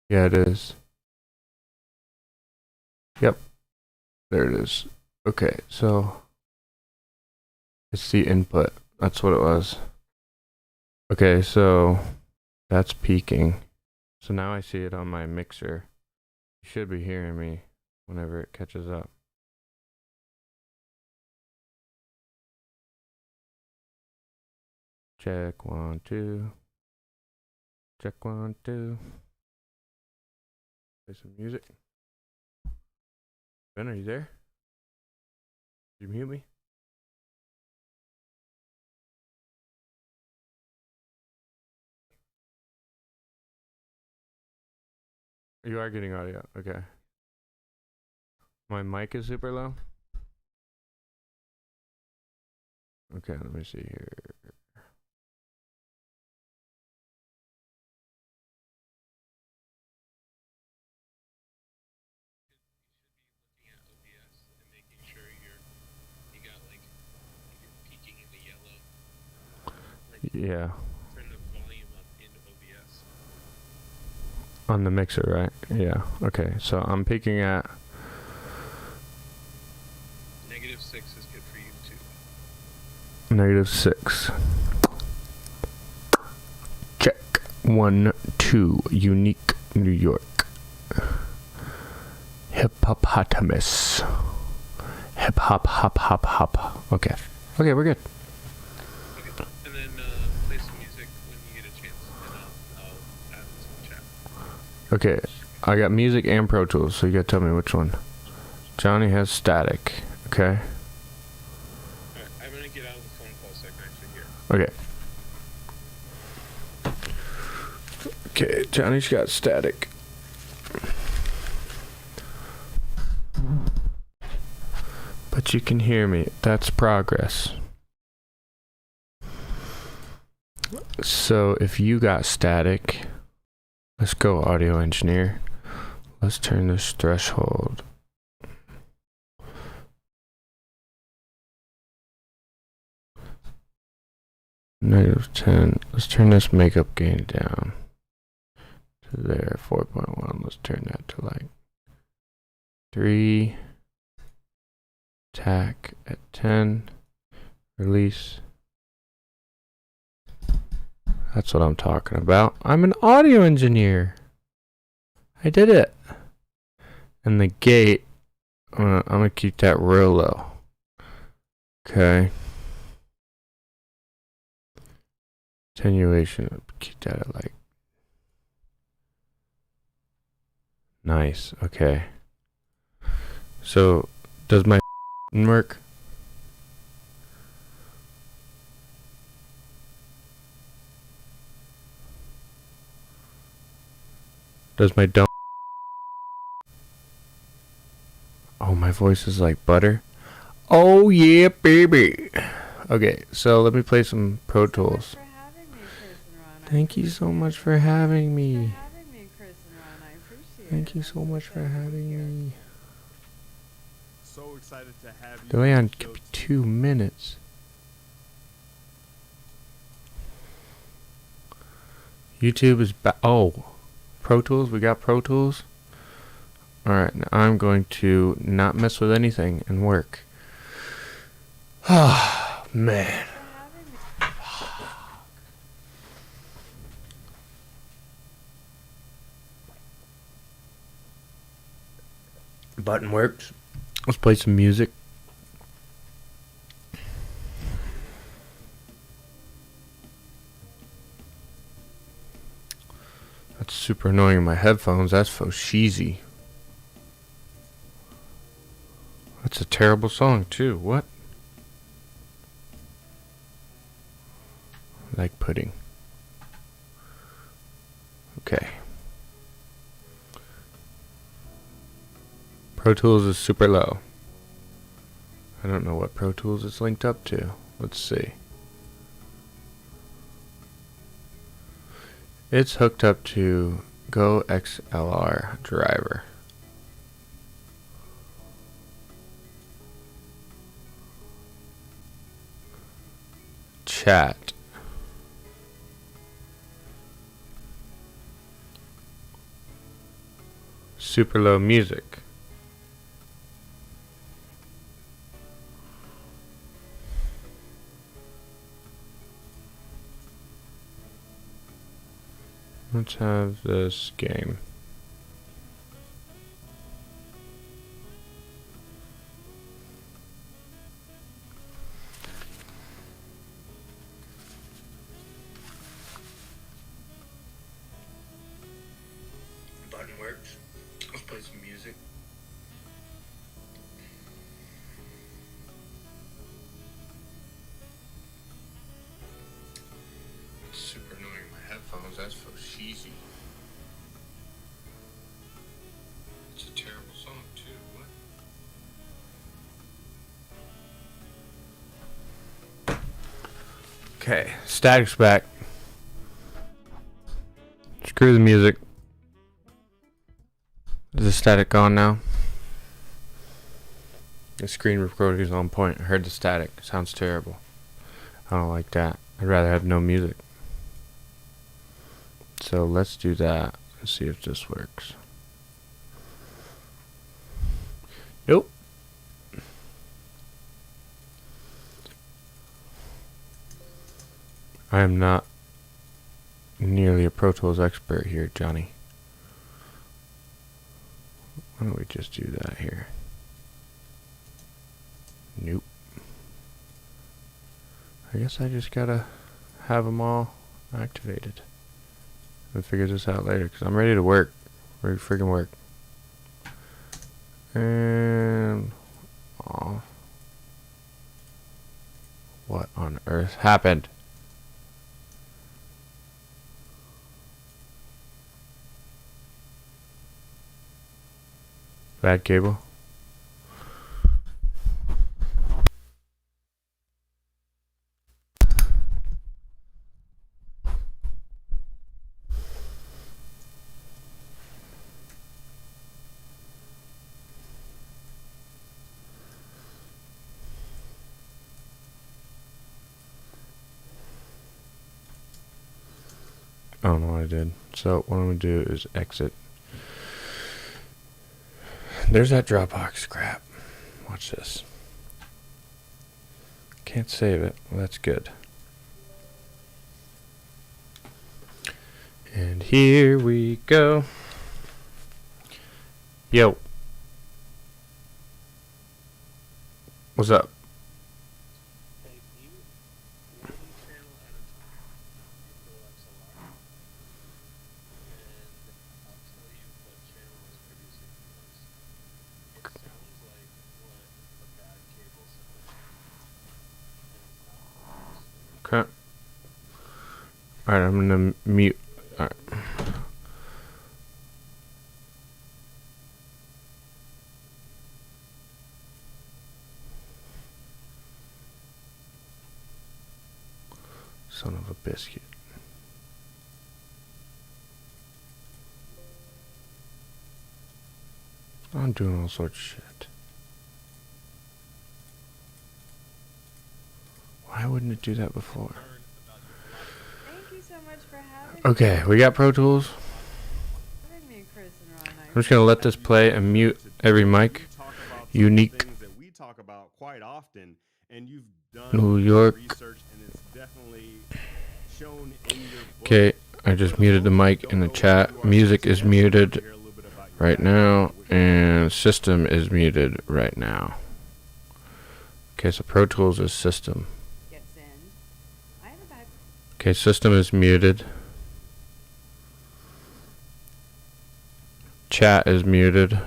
Yeah, it is. Yep, there it is. Okay, so it's the input. That's what it was. Okay, so that's peaking. So now I see it on my mixer. You should be hearing me whenever it catches up. Check 1, 2. Check 1, 2. Play some music. Ben, are you there? Did you mute me? You are getting audio. Okay. My mic is super low. Okay, let me see here. Yeah. On the mixer, right? Yeah. Okay, so I'm peaking at -6 is good for you too. -6. Check 1, 2. Unique New York. Hippopotamus. Hip hop, hop, hop, hop. Okay. Okay, we're good. Okay, and then play some music when you get a chance, and I'll add it to the chat. Okay, I got music and Pro Tools, so you gotta tell me which one. Johnny has static. Okay. Alright, I'm gonna get out of the phone call so I can actually hear. Okay. Okay, Johnny's got static. But you can hear me. That's progress. So if you got static, let's go audio engineer. Let's turn this threshold. -10. Let's turn this makeup gain down to there. 4.1. Let's turn that to like 3. Attack at 10. Release. That's what I'm talking about. I'm an audio engineer. I did it. And the gate, I'm gonna keep that real low. Okay. Attenuation, keep that at like. Nice. Okay. So, does my work? Does my dumb? Oh, my voice is like butter. Oh yeah, baby. Okay, so let me play some Pro Tools. Thank you so much for having me. Thank you so much for having me. So excited to have you. Delay on could be 2 minutes. YouTube is back. Oh, Pro Tools. We got Pro Tools. Alright, now I'm going to not mess with anything and work. Ah, man. Button works. Let's play some music. That's super annoying in my headphones. That's Fosheezy. That's a terrible song too. What? Like pudding. Okay. Pro Tools is super low. I don't know what Pro Tools it's linked up to. Let's see. It's hooked up to Go XLR driver. Chat. super low music. Let's have this game. Button works. Let's play some music. It's super annoying. My headphones, that's so cheesy. It's a terrible song, too. What? Okay, static's back. Screw the music. Is the static gone now? The screen recording is on point. I heard the static. Sounds terrible. I don't like that. I'd rather have no music. So let's do that and see if this works. Nope. I am not nearly a Pro Tools expert here, Johnny. Why don't we just do that here? Nope. I guess I just gotta have them all activated and figure this out later, because I'm ready to work. Ready to freaking work. And off. What on earth happened? Bad cable. I don't know what I did. So what I'm gonna do is exit. There's that Dropbox crap. Watch this. Can't save it. Well, that's good. And here we go. Yo. What's up? Hey, you one channel at a time in Pro XLR, and I'll tell you what channel is producing the most. It sounds like what a bad cable sounds like, and it's not. Okay. Alright, I'm gonna mute. Alright. Son of a biscuit. I'm doing all sorts of shit. Why wouldn't it do that before? Thank you so much for having Okay, we got Pro Tools. me, Chris and Ron. I'm just gonna let this play and mute every mic. We talk about Unique. things that we talk about quite often, and you've done New York. research, and it's definitely shown in your book. Okay, I just muted the mic in the chat. Music is muted right now, and system is muted right now. Okay, so Pro Tools is system. Gets in. I have a bad. Okay, system is muted. Chat is muted.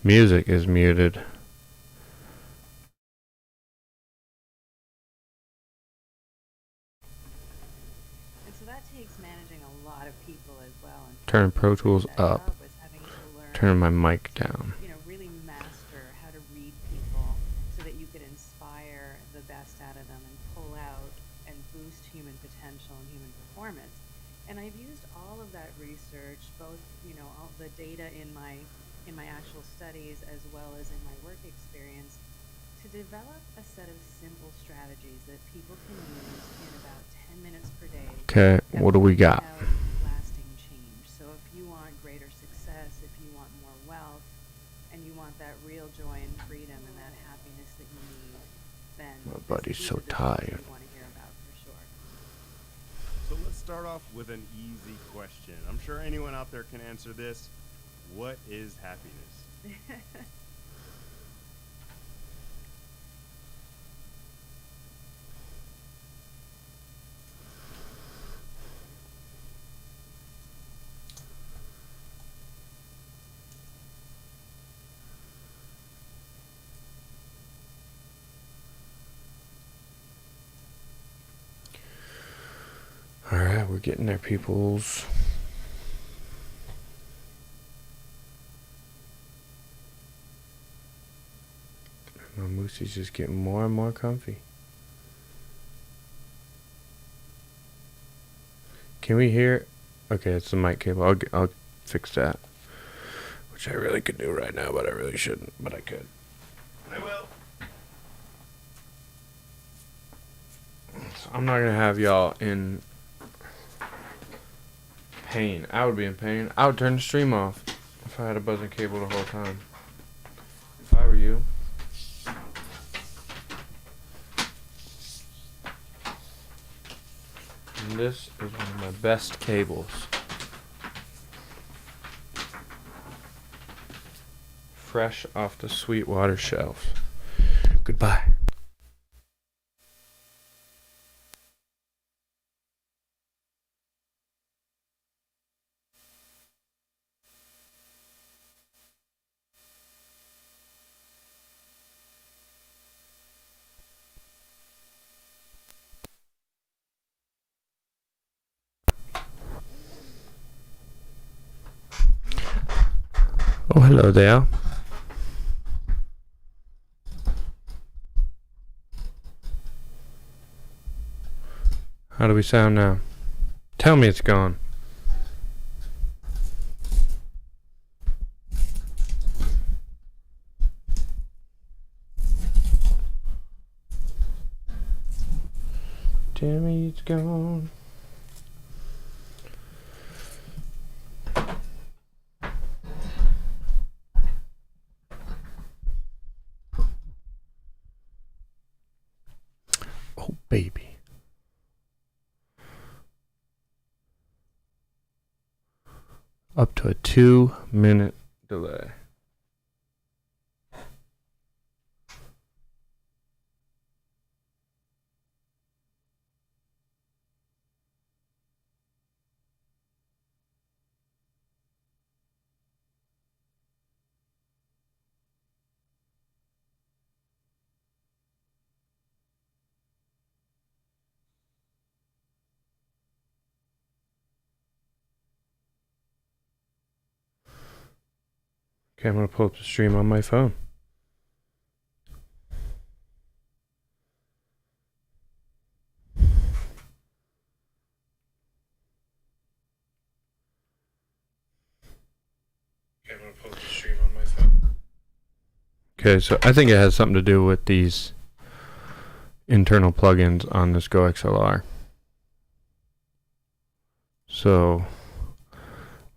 Music is muted. And so that takes managing a lot of people as well. And Turn Pro Tools that up. was having to learn, Turn my mic down. you know, really master how to read people so that you could inspire the best out of them and pull out and boost human potential and human performance. And I've used all of that research, both, you know, all the data in my actual studies as well as in my work experience, to develop a set of simple strategies that people can use in about 10 minutes per day. Okay, that what do will we got? bring about lasting change. So if you want greater success, if with an easy question. I'm sure anyone out there can answer this. What is happiness? Alright, we're getting there, peoples. My Moosey's just getting more and more comfy. Can we hear? Okay, it's the mic cable. I'll fix that. Which I really could do right now, but I really shouldn't. But I could. I will. So I'm not gonna have y'all in pain. I would be in pain. I would turn the stream off if I had a buzzing cable the whole time. If I were you. And this is one of my best cables. Fresh off the Sweetwater shelf. Goodbye. Oh, hello there. How do we sound now? Tell me it's gone. Tell me it's gone. Oh, baby. Up to a 2-minute delay. Okay, I'm gonna pull up the stream on my phone. Okay, I'm gonna pull up the stream on my phone. Okay, so I think it has something to do with these internal plugins on this Go XLR. So,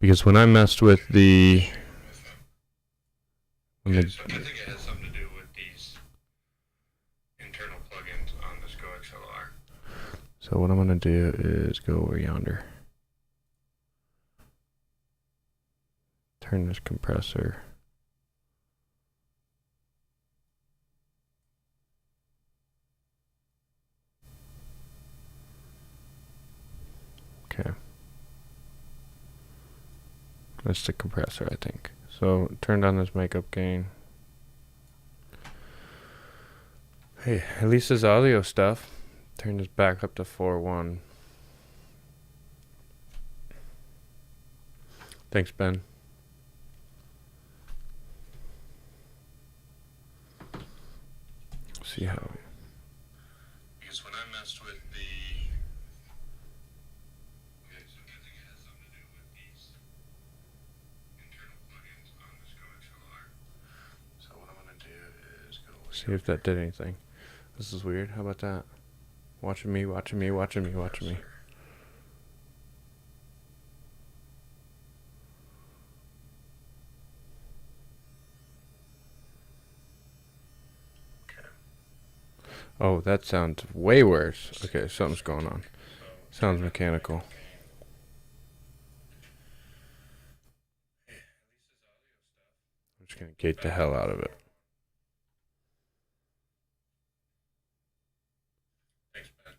because when I messed with the I think it has something to do with these internal plugins on this Go XLR. So what I'm going to do is go over yonder. Turn this compressor. Okay. That's the compressor, I think. So turn down this makeup gain. Hey, at least this audio stuff. Turn this back up to 4.1. Thanks, Ben. See how. Because when I messed with the. See if that did anything. This is weird. How about that? Watching me, watching me, watching me, watching me. Okay. Oh, that sounds way worse. Okay, something's going on. Sounds mechanical. gonna gate the hell out of it. Thanks, man.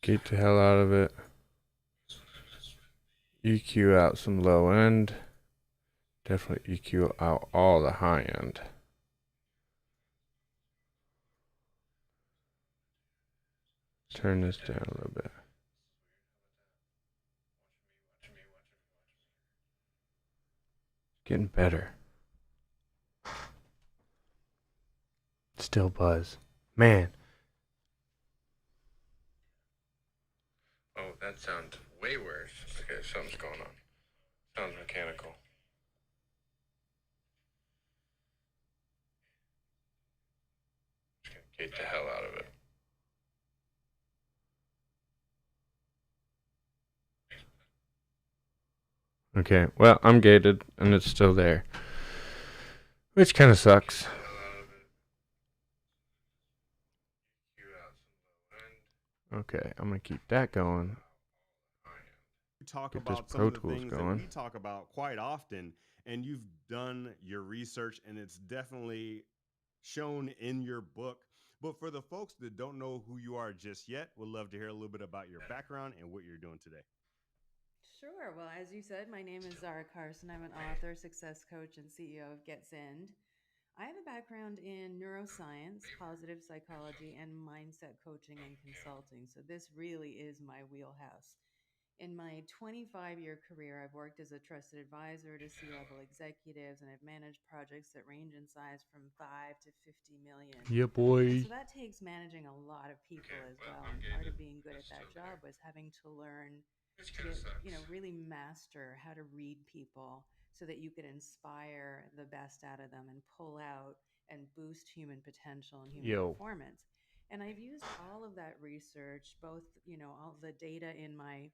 Gate the hell out of it. EQ out some low end. Definitely EQ out all the high end. Turn this down a little bit. Getting better. Still buzz. Man. Oh, that sounds way worse. Okay, something's going on. Sounds mechanical. Just gonna gate the hell out of it. Okay, well, I'm gated and it's still there. Which kind of sucks. Okay, I'm going to keep that going. You talk Get this about Pro some of the Tools things that going. we talk about quite often, and you've done your research, and it's definitely shown in your book. But for the folks that don't know who you are just yet, would love to hear a little bit about your background and what you're doing today. Sure. Well, as you said, my name is Zara Carson. I'm an author, success coach, and CEO of Get Zened. I have a background in neuroscience, positive psychology, and mindset coaching and consulting. So this really is my wheelhouse. In my 25-year career, I've worked as a trusted advisor to C-level executives, and I've managed projects that range in size from 5 to 50 million. Yeah, And boy. so that takes managing a lot of people as well. And part of being good at that job was having to learn to get, really master how to read people so that you could inspire the best out of them and pull out and boost human potential and human performance. And I've used all of that research, both, all the data in my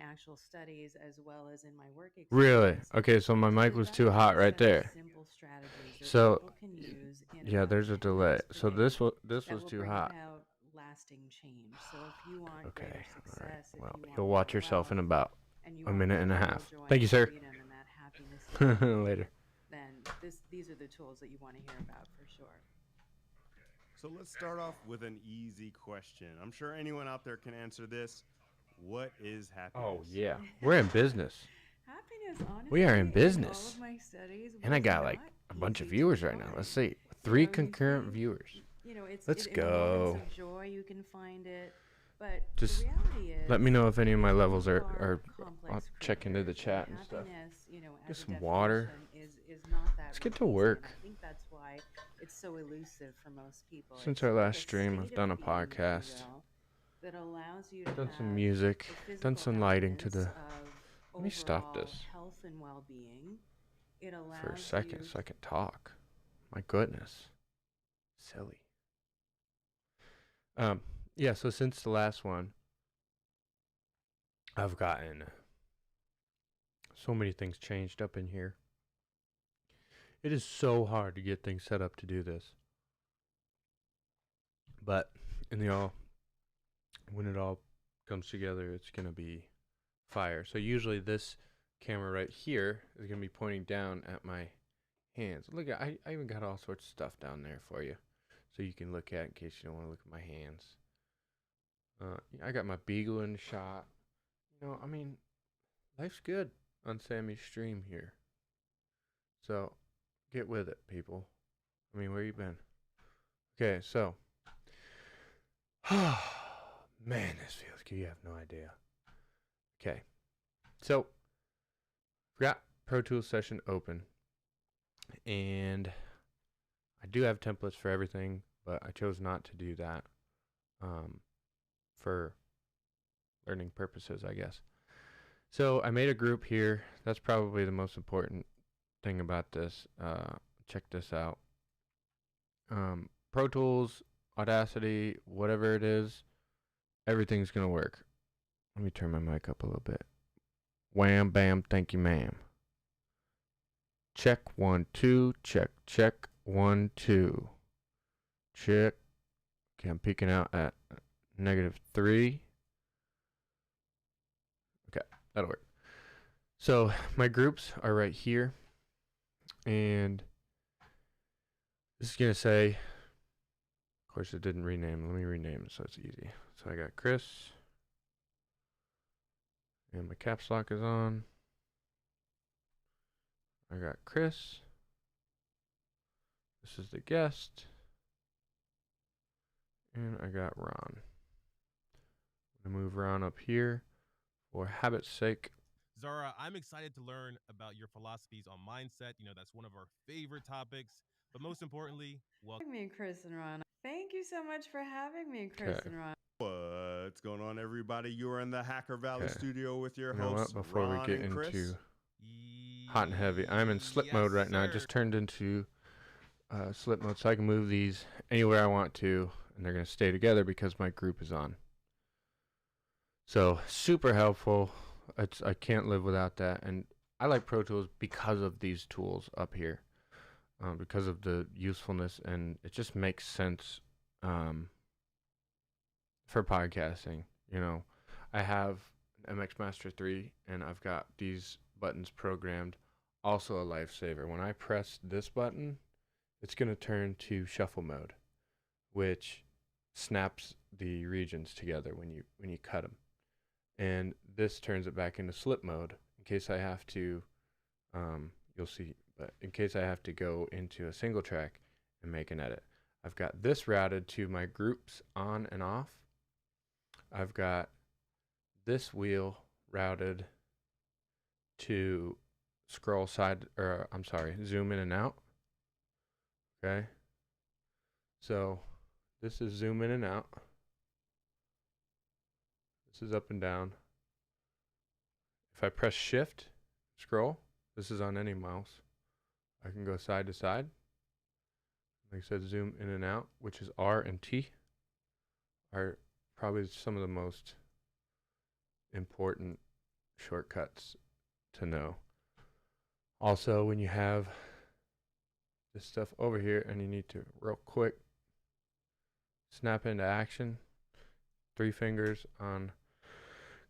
actual studies as well as in my work experience. Really? Okay, so my mic was too hot right there. Simple strategies that So, people can use in yeah, about there's a 10 delay. minutes So per this day was that will too bring hot. about lasting change. So if you want Okay, greater all success, right. if Well, you want you'll watch more yourself in wealth, about and you a want minute and a real half. joy Thank you, and sir. freedom and that happiness that you need, Later. then these are the tools that you want to hear about for sure. So let's start off with an easy question. I'm sure anyone out there can answer this. What is happiness? Oh, yeah. We're in business. Happiness, honestly, We are in in all business. of my studies, And I was got like not a bunch of easy to viewers right now. find. Let's see. You 3 you concurrent think, viewers. it's Let's in the moments go. of joy you can find it, but Just the reality is, let me know if any of my levels you are complex I'll check into the creatures, chat and and stuff. happiness, Get as a some water. definition is not that Let's get to easy, and work. I think that's why it's so elusive for most people. Since It's our like last a stream, state I've of done a being, if you podcast, will, that allows you to done some have music, the done physical some lighting to elements the. of Let me stop overall this health and well-being. It allows for a second you so I can talk. My goodness. Silly. Yeah, so since the last one, I've gotten so many things changed up in here. It is so hard to get things set up to do this. But when it all comes together, it's going to be fire. So usually this camera right here is going to be pointing down at my hands. Look, I even got all sorts of stuff down there for you, so you can look at in case you don't want to look at my hands. I got my beagle in the shot. I mean, life's good on Sammy's stream here. So get with it, people. I mean, where you been? Okay, so man, this feels good. You have no idea. Okay, so we've got Pro Tools session open, and I do have templates for everything, but I chose not to do that for learning purposes, I guess. So I made a group here. That's probably the most important thing about this. Check this out. Pro Tools, Audacity, whatever it is, everything's going to work. Let me turn my mic up a little bit. Wham, bam, thank you, ma'am. Check 1 2. Check 1 2. Check. Okay, I'm peeking out at -3. Okay, That'll work. So my groups are right here, and this is gonna say, of course it didn't rename. Let me rename it so it's easy. So I got Chris, and my caps lock is on. I got Chris. This is the guest. And I got Ron. I'm gonna move Ron up here for habit's sake. Zara, I'm excited to learn about your philosophies on mindset. You know, that's one of our favorite topics. But most importantly, welcome. Me, Chris and Ron. Thank you so much for having me, Chris Okay. and Ron. What's going on, everybody? You are in the Hacker Valley Okay. studio with your You know hosts, what? Before Ron we get and Chris. into hot and heavy, I'm in slip mode right now. I just turned into slip mode, so I can move these anywhere I want to, and they're gonna stay together because my group is on. So super helpful. I can't live without that, and I like Pro Tools because of these tools up here, because of the usefulness, and it just makes sense for podcasting. You know, I have an MX Master 3, and I've got these buttons programmed. Also a lifesaver. When I press this button, it's going to turn to shuffle mode, which snaps the regions together when you cut them. And this turns it back into slip mode in case I have to, you'll see, but in case I have to go into a single track and make an edit. I've got this routed to my groups on and off. I've got this wheel routed to scroll zoom in and out. Okay. So this is zoom in and out. This is up and down. If I press shift, scroll, this is on any mouse. I can go side to side. Like I said, zoom in and out, which is R and T, are probably some of the most important shortcuts to know. Also, when you have this stuff over here and you need to real quick snap into action, 3 fingers on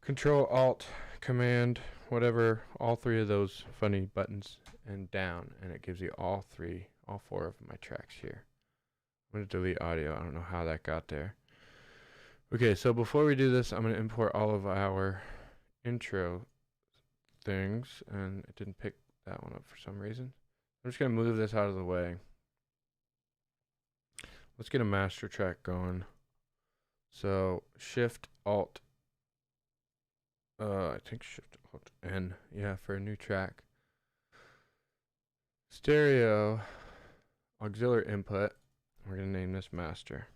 Control Alt Command, whatever, all 3 of those funny buttons, and down, and it gives you all 4 of my tracks here. I'm going to delete audio. I don't know how that got there. Okay, so before we do this, I'm going to import all of our intro things, and it didn't pick that one up for some reason. I'm just going to move this out of the way. Let's get a master track going. So Shift Alt, I think Shift Alt N, yeah, for a new track. Stereo auxiliary input. We're going to name this master.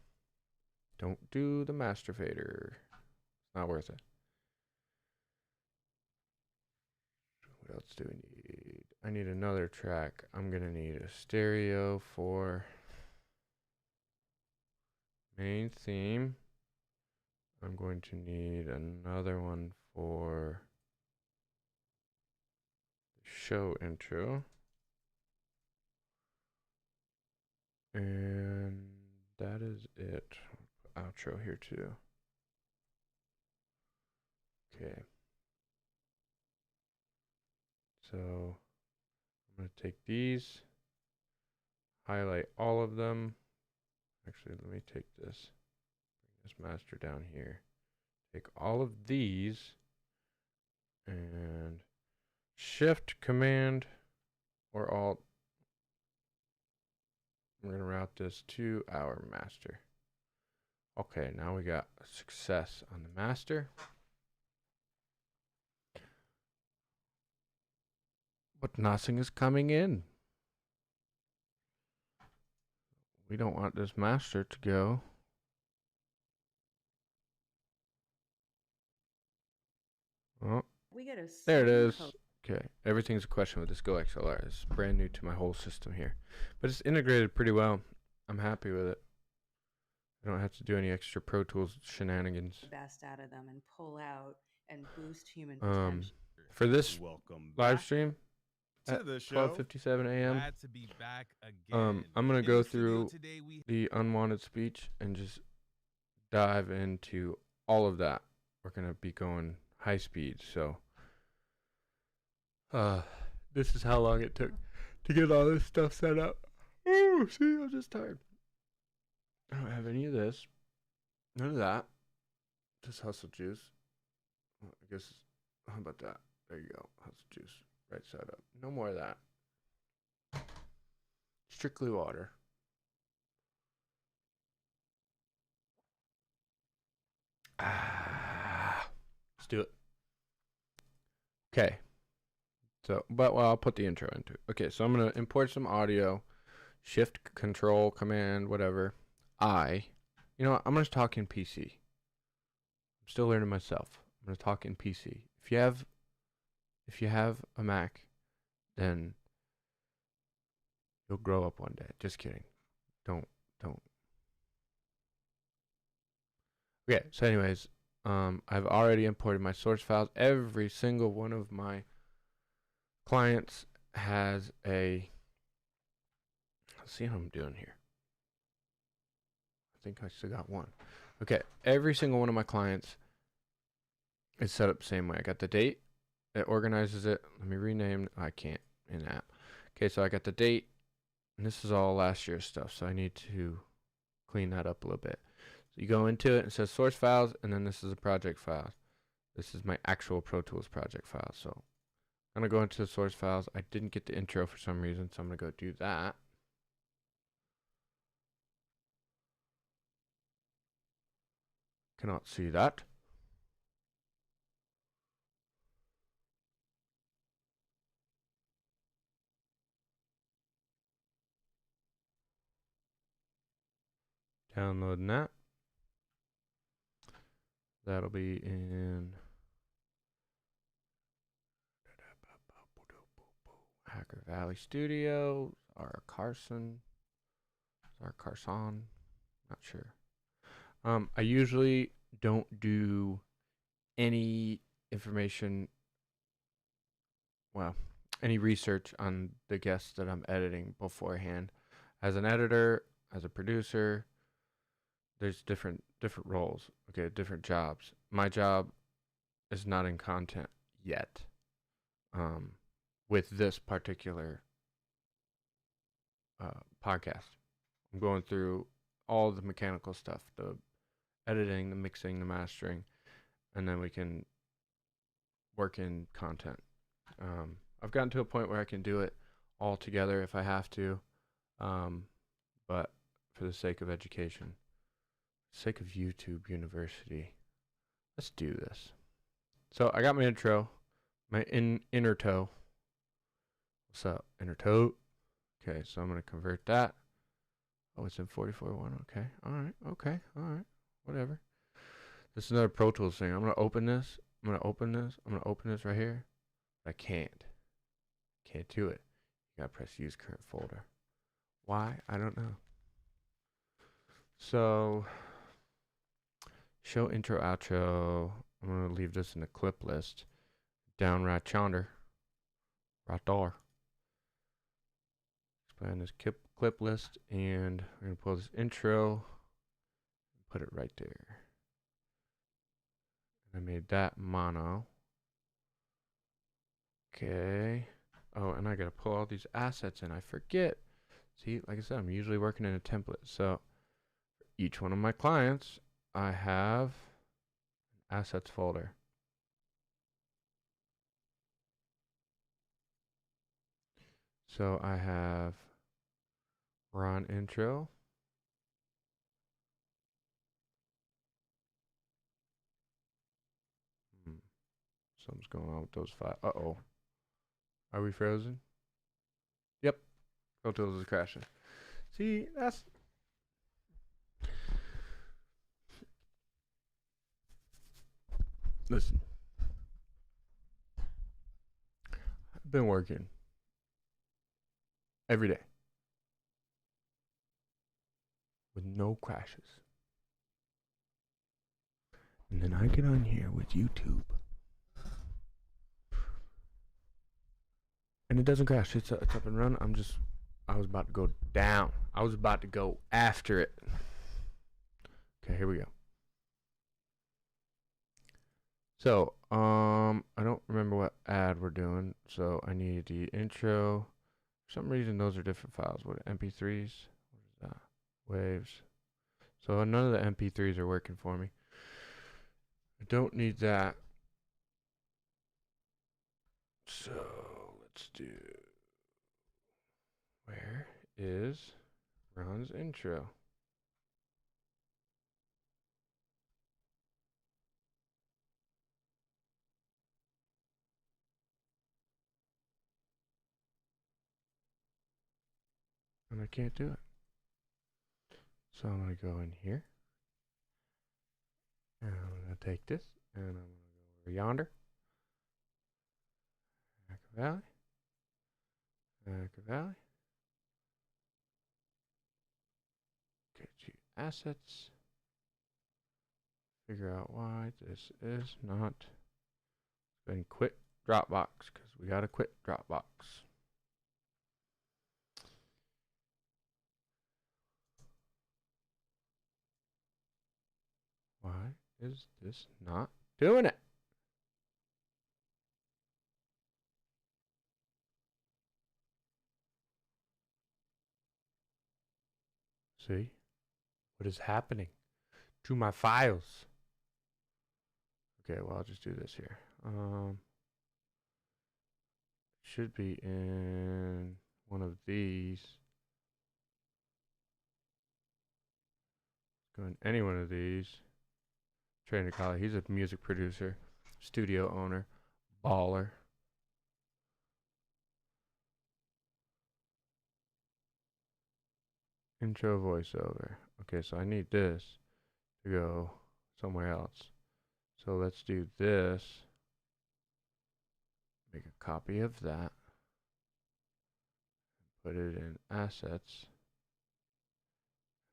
Don't do the master fader. It's not worth it. What else do we need? I need another track. I'm going to need a stereo for main theme. I'm going to need another one for the show intro. And that is it. Outro here too. Okay. So I'm going to take these, highlight all of them. Actually, let me take this, bring this master down here. Take all of these and Shift, Command, or Alt. We're going to route this to our master. Okay, now we got a success on the master. But nothing is coming in. We don't want this master to go. Oh, We get a there it is. code. Okay, everything's a question with this Go XLR. It's brand new to my whole system here. But it's integrated pretty well. I'm happy with it. I don't have to do any extra Pro Tools shenanigans. The best out of them and pull out and boost human Um, potential. For this Welcome live back stream to at the show. 12:57 a.m., Glad to be back again. I'm going In to go the studio through today, we the unwanted speech and just dive into all of that. We're going to be going high speed. So This is how long it took to get all this stuff set up. Oh, see, I'm just tired. I don't have any of this. None of that. Just hustle juice. Well, I guess, how about that? There you go. Hustle juice. Right side up. No more of that. Strictly water. Let's do it. Okay. So, but well, I'll put the intro into it. Okay, so I'm going to import some audio. Shift, Control, Command, whatever. You know what? I'm going to talk in PC. I'm still learning myself. I'm going to talk in PC. If you have a Mac, then you'll grow up one day. Just kidding. Don't. Okay, so anyways, I've already imported my source files. Every single one of my clients has a, let's see how I'm doing here. I think I still got one. Okay, every single one of my clients is set up the same way. I got the date, it organizes it. Let me rename, I can't in app. Okay, so I got the date, and this is all last year's stuff, so I need to clean that up a little bit. So you go into it, and it says source files, and then this is a project file. This is my actual Pro Tools project file. So I'm going to go into the source files. I didn't get the intro for some reason, so I'm going to go do that. Cannot see that. Downloading that. That'll be in Hacker Valley Studio. Carson, not sure. I usually don't do any information, well, any research on the guests that I'm editing beforehand. As an editor, as a producer, there's different roles, okay, different jobs. My job is not in content yet. With this particular podcast, I'm going through all the mechanical stuff, the editing, the mixing, the mastering, and then we can work in content. I've gotten to a point where I can do it all together if I have to, but for the sake of education, sake of YouTube University, let's do this. So I got my intro, my inner toe. What's up, inner toe? Okay, so I'm going to convert that. Oh, it's in 44.1. Okay, all right, whatever. This is another Pro Tools thing. I'm going to open this. I'm going to open this right here. I can't do it. You got to press use current folder. Why? I don't know. So, show intro, outro. I'm going to leave this in the clip list. Down right yonder. Right there. Expand this clip list, and we're going to pull this intro and put it right there. And I made that mono. Okay. Oh, and I got to pull all these assets in. I forget. See, like I said, I'm usually working in a template. So, for each one of my clients, I have an assets folder. So I have Ron intro. Something's going on with those files. Uh-oh. Are we frozen? Yep. Pro Tools is crashing. See, that's... Listen. I've been working every day with no crashes. And then I get on here with YouTube. And it doesn't crash. It's up and run. I was about to go down. I was about to go after it. Okay, here we go. So, I don't remember what ad we're doing, so I need the intro. For some reason, those are different files. What, MP3s? What is that? Waves. So none of the MP3s are working for me. I don't need that. So let's do. Where is Ron's intro? And I can't do it. So I'm going to go in here. And I'm going to take this. And I'm going to go over yonder. Hacker Valley. Hacker Valley. Go to assets. Figure out why this is not. Go ahead and quit Dropbox because we got to quit Dropbox. Why is this not doing it? See? What is happening to my files? Okay, well, I'll just do this here. Should be in one of these. Go in any one of these. Trey Nicole, he's a music producer, studio owner, baller. Intro voiceover. Okay, so I need this to go somewhere else. So let's do this. Make a copy of that. Put it in assets.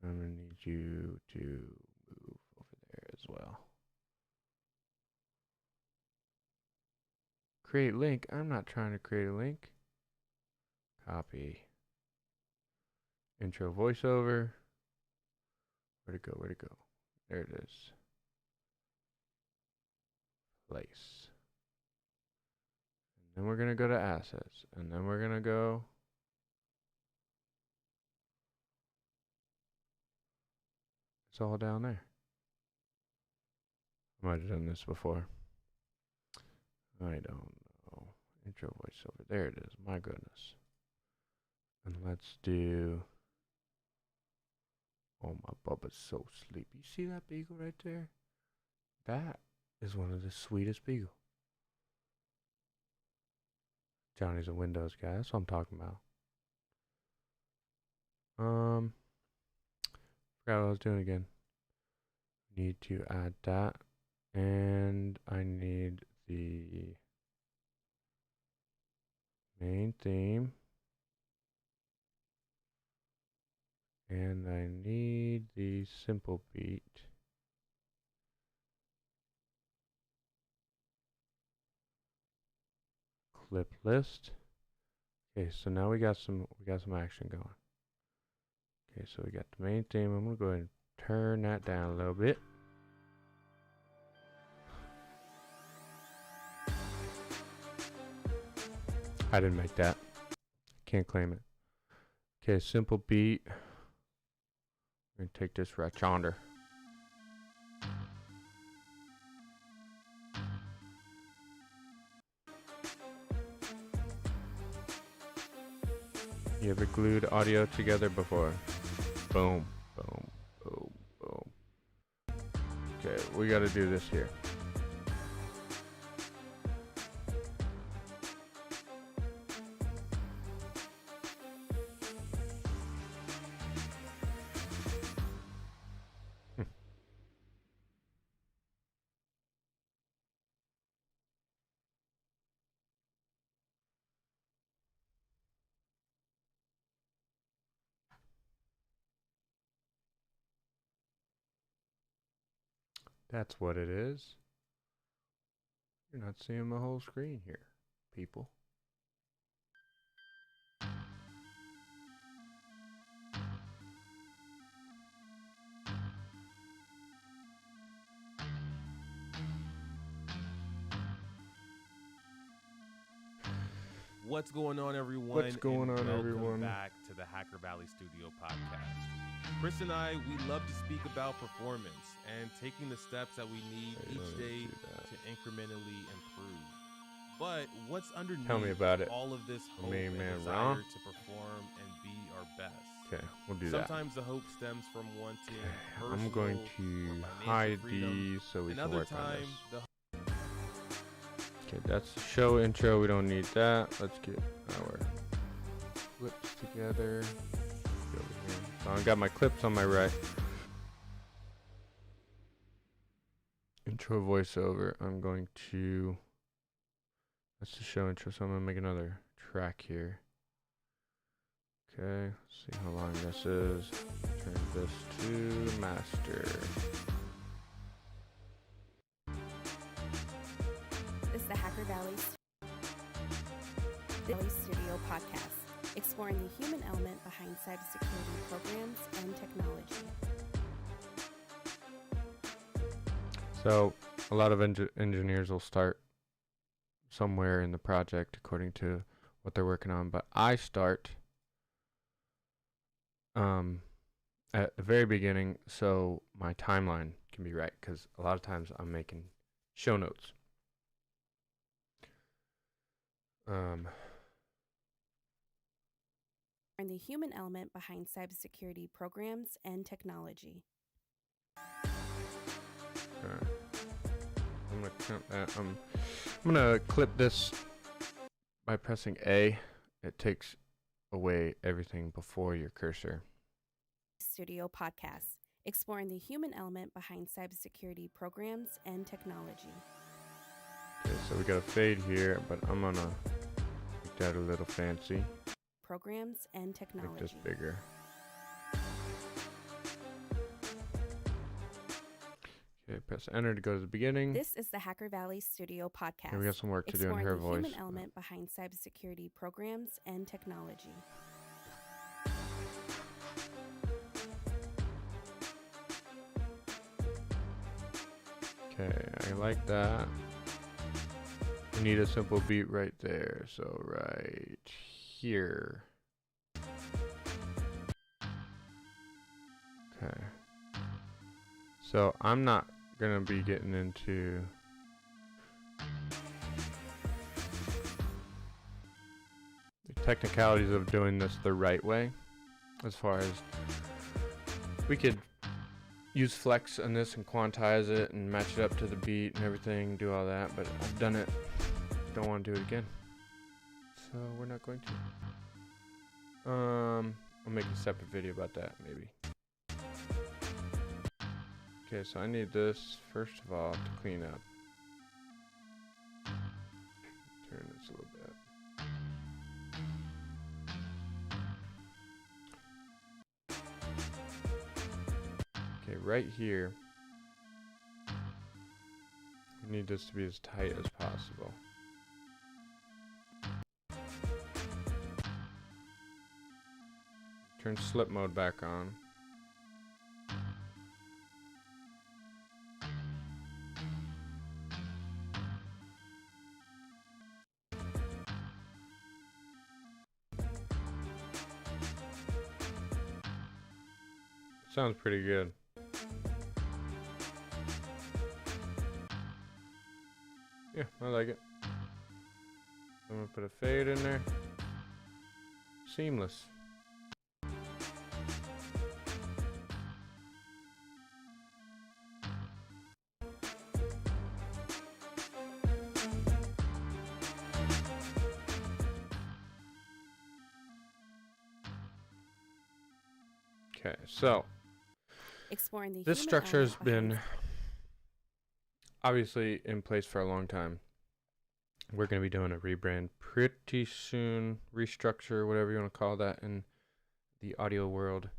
I'm going to need you to move over there as well. Create link. I'm not trying to create a link. Copy. Intro voiceover. Where'd it go? Where'd it go? There it is. Place. And then we're going to go to assets. And then we're going to go. It's all down there. I might have done this before. I don't know. Intro voiceover. There it is. My goodness. And let's do. Oh, my Bubba's so sleepy. You see that beagle right there? That is one of the sweetest beagle. Johnny's a Windows guy. That's what I'm talking about. Forgot what I was doing again. Need to add that. And I need the main theme. And I need the simple beat. Clip list. Okay, so now we got some action going. Okay, so we got the main theme. I'm gonna go ahead and turn that down a little bit. I didn't make that. Can't claim it. Okay, simple beat. I'm gonna take this right yonder. You ever glued audio together before? Boom, boom, boom, boom. Okay, we gotta do this here. That's what it is. You're not seeing my whole screen here, people. What's going on, everyone? What's going and on, welcome everyone? back to the Hacker Valley Studio podcast. Chris and I, we love to speak about performance and taking the steps that we need Hey, each let me day do that. to incrementally improve. But what's underneath Tell me about it. all of this hope Main and man desire Ron. to perform and be our best? Okay, we'll do that. Sometimes the hope stems from wanting I'm going personal to or financial hide freedom. these so we can Another work on time, this. the Okay, that's the show intro. We don't need that. Let's get our clips together. Go over here. So I got my clips on my right. Intro voiceover. I'm going to. That's the show intro. So I'm gonna make another track here. Okay. See how long this is. Turn this to master. This is the Hacker Valley Studio podcast, exploring the human element behind cybersecurity programs and technology. So a lot of engineers will start somewhere in the project according to what they're working on, but I start at the very beginning so my timeline can be right, because a lot of times I'm making show notes. And the human element behind cybersecurity programs and technology. I'm gonna count that. I'm gonna clip this by pressing A. It takes away everything before your cursor. Studio podcast, exploring the human element behind cybersecurity programs and technology. Okay, so we got a fade here, but I'm gonna make that a little fancy. Programs and Make technology. this bigger. Okay, press enter to go to the beginning. This is the Hacker Valley Studio podcast. Okay, we got some work to do in exploring her the voice. human element behind cybersecurity programs and technology. Okay, I like that. We need a simple beat right there. So right here. Okay. So I'm not gonna be getting into the technicalities of doing this the right way. As far as we could use flex on this and quantize it and match it up to the beat and everything, do all that, but I've done it. Don't want to do it again. So we're not going to. I'll make a separate video about that maybe. Okay, so I need this first of all to clean up. Turn this a little bit. Okay, right here, we need this to be as tight as possible. Turn slip mode back on. Sounds pretty good. Yeah, I like it. I'm gonna put a fade in there. Seamless. Okay, so Exploring the this human structure has element behind been obviously in place for a long time. We're going to be doing a rebrand pretty soon, restructure, whatever you want to call that in the audio world.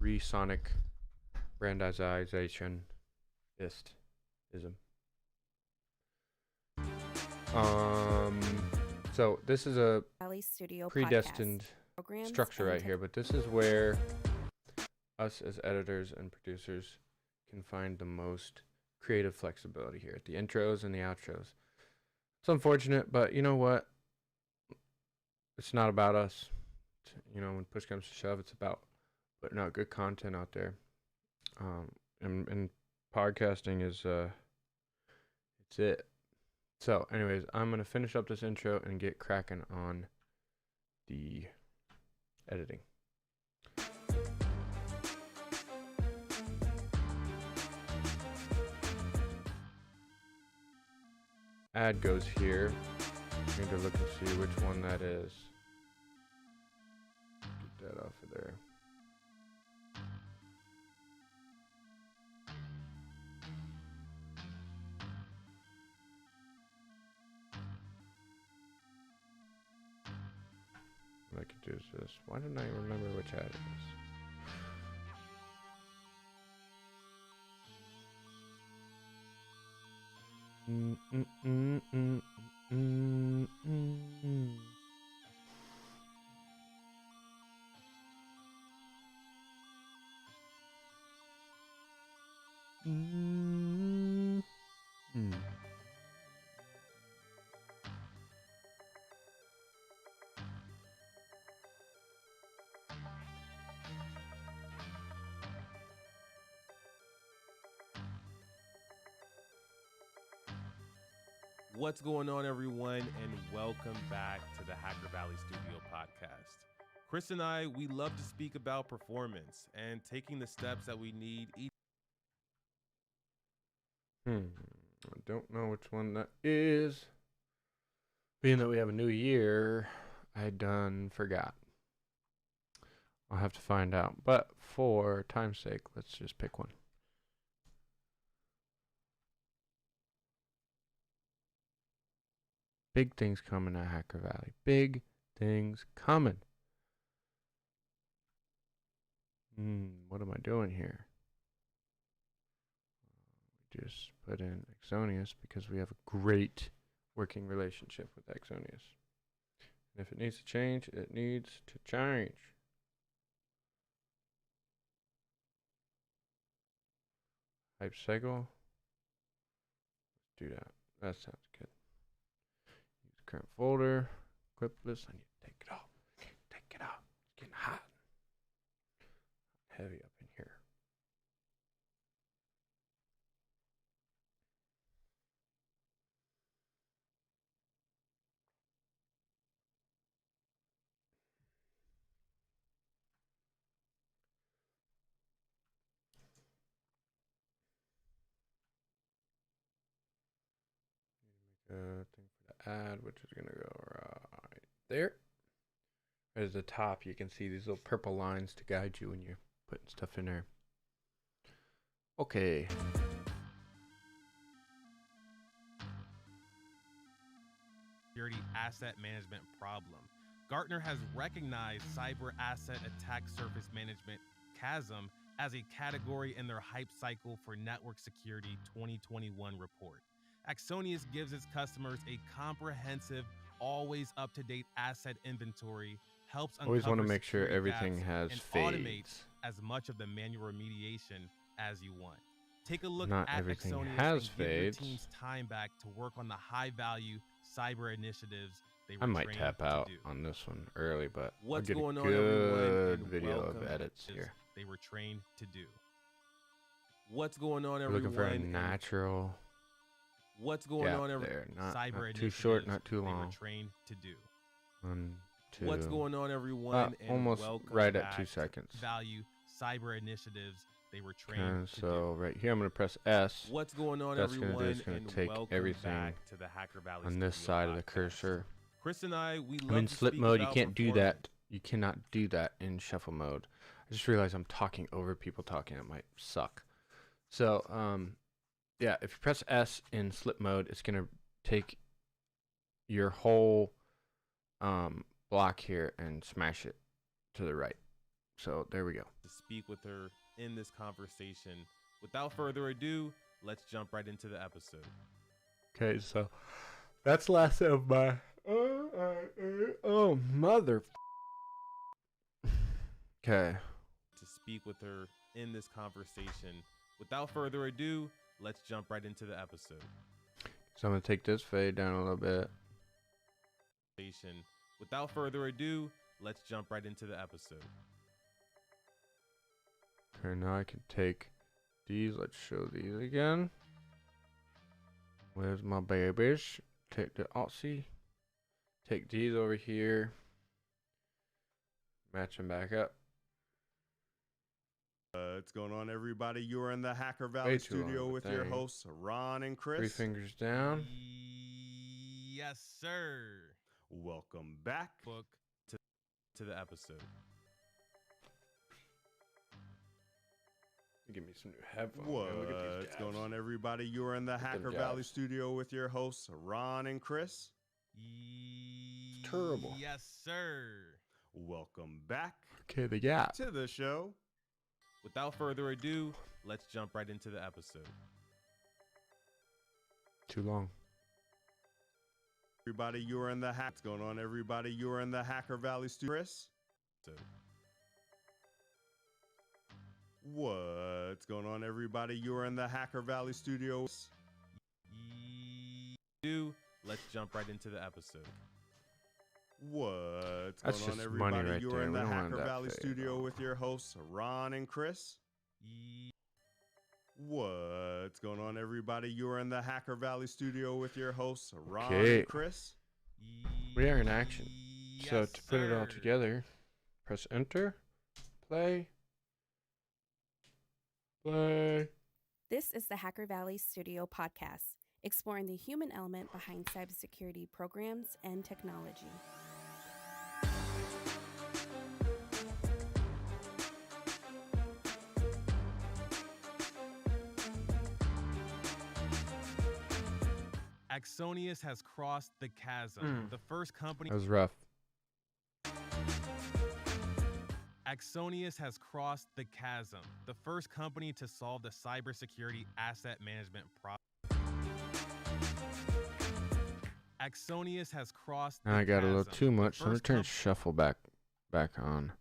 Resonic brandization ism. So this is a Valley Studio predestined podcast, programs structure and right here, but this is where us as editors and producers can find the most creative flexibility here at the intros and the outros. It's unfortunate, but you know what? it's not about us. You know, when push comes to shove, it's about putting out good content out there. And podcasting is it's it. So, anyways, I'm gonna finish up this intro and get cracking on the editing. Ad goes here. I need to look and see which one that is. Get that off of there. What I could do is this. Why didn't I remember which ad it is? What's going on, everyone, and welcome back to the Hacker Valley Studio podcast. Chris and I, we love to speak about performance and taking the steps that we need each. I don't know which one that is. Being that we have a new year, I done forgot. I'll have to find out. But for time's sake, let's just pick one. Big things coming at Hacker Valley. Big things coming. What am I doing here? We just put in Exonius because we have a great working relationship with Exonius. And if it needs to change, it needs to change. Hype cycle. Let's do that. That sounds good. Use current folder. Clipless. I need to take it off. Take it off. It's getting hot. Heavy up in here. Thing for the ad, which is gonna go right there. At the top, you can see these little purple lines to guide you when you're putting stuff in there. Okay. Security asset management problem. Gartner has recognized cyber asset attack surface management, CASM, as a category in their Hype Cycle for Network Security 2021 report. Axonius gives its customers a comprehensive, always up-to-date asset inventory, helps Always want to uncover make sure security everything gaps, has and fades. automates as much of the manual remediation as you want. Take a look Not at everything Axonius has and give your fades. team's time back to work on the high-value cyber initiatives they were I might trained tap to out do. on this one early, but What's I'll get going a on, everyone, good and video of welcome edits to here. They were trained to do. What's going on, We're everyone? looking for a and natural What's going gap on, there. Not cyber too short, initiatives not too they were long. trained to do. 1, 2. What's going on, everyone? And almost welcome right at back 2 to seconds. Value cyber initiatives they were trained Okay, to so do. right here, I'm going to press S. What's going on, That's gonna do everyone? is gonna and take welcome everything back to the Hacker Valley on this Studio side of the podcast. cursor. Chris and I, we love I'm in to slip speak mode. You about can't do performance. that. You cannot do that in shuffle mode. I just realized I'm talking over people talking. It might suck. So, yeah, if you press S in slip mode, it's going to take your whole block here and smash it to the right. So there we go. To speak with her in this conversation. Without further ado, let's jump right into the episode. Okay, so that's the last of my. Oh, mother. Okay. To speak with her in this conversation. Without further ado, let's jump right into the episode. So I'm going to take this fade down a little bit. Without further ado, let's jump right into the episode. Okay, now I can take these. Let's show these again. Where's my babies? Take the Aussie. Take these over here. Match them back up. What's going on, everybody? You are in the Hacker Valley too long studio of a with your thing. hosts, Ron and Chris. 3 fingers down. Yes, sir. Welcome back. Book to the episode. Give me some new headphones. man. Look at these What's going jabs. on, everybody? You are in the Look at them Hacker Valley jabs. studio with your hosts, Ron and Chris. Terrible. Yes, sir. Welcome back Okay, the gap. to the show. Without further ado, let's jump right into the episode. Too long. Everybody, you are in the What's going on, everybody? You are in the Hacker Valley studio. Chris. So, What's going on, everybody? You are in the Hacker Valley studios. let's jump right into the episode. What's That's going on, just everybody? money right You there. are in We the don't want Hacker that Valley fade, studio no. with your hosts, Ron and Chris. What's going on, everybody? You are in the Hacker Valley studio with your hosts, Ron Okay. and Chris. We are in action. So Yes, to put it all sir. together, press enter, play, play. This is the Hacker Valley Studio podcast, exploring the human element behind cybersecurity programs and technology. Axonius has crossed the chasm. Mm. The first company That was rough. Axonius has crossed the chasm. The first company to solve the cybersecurity asset management problem. Axonius has crossed the Now I got a little chasm. too The much. So I'm gonna first turn com- shuffle back on.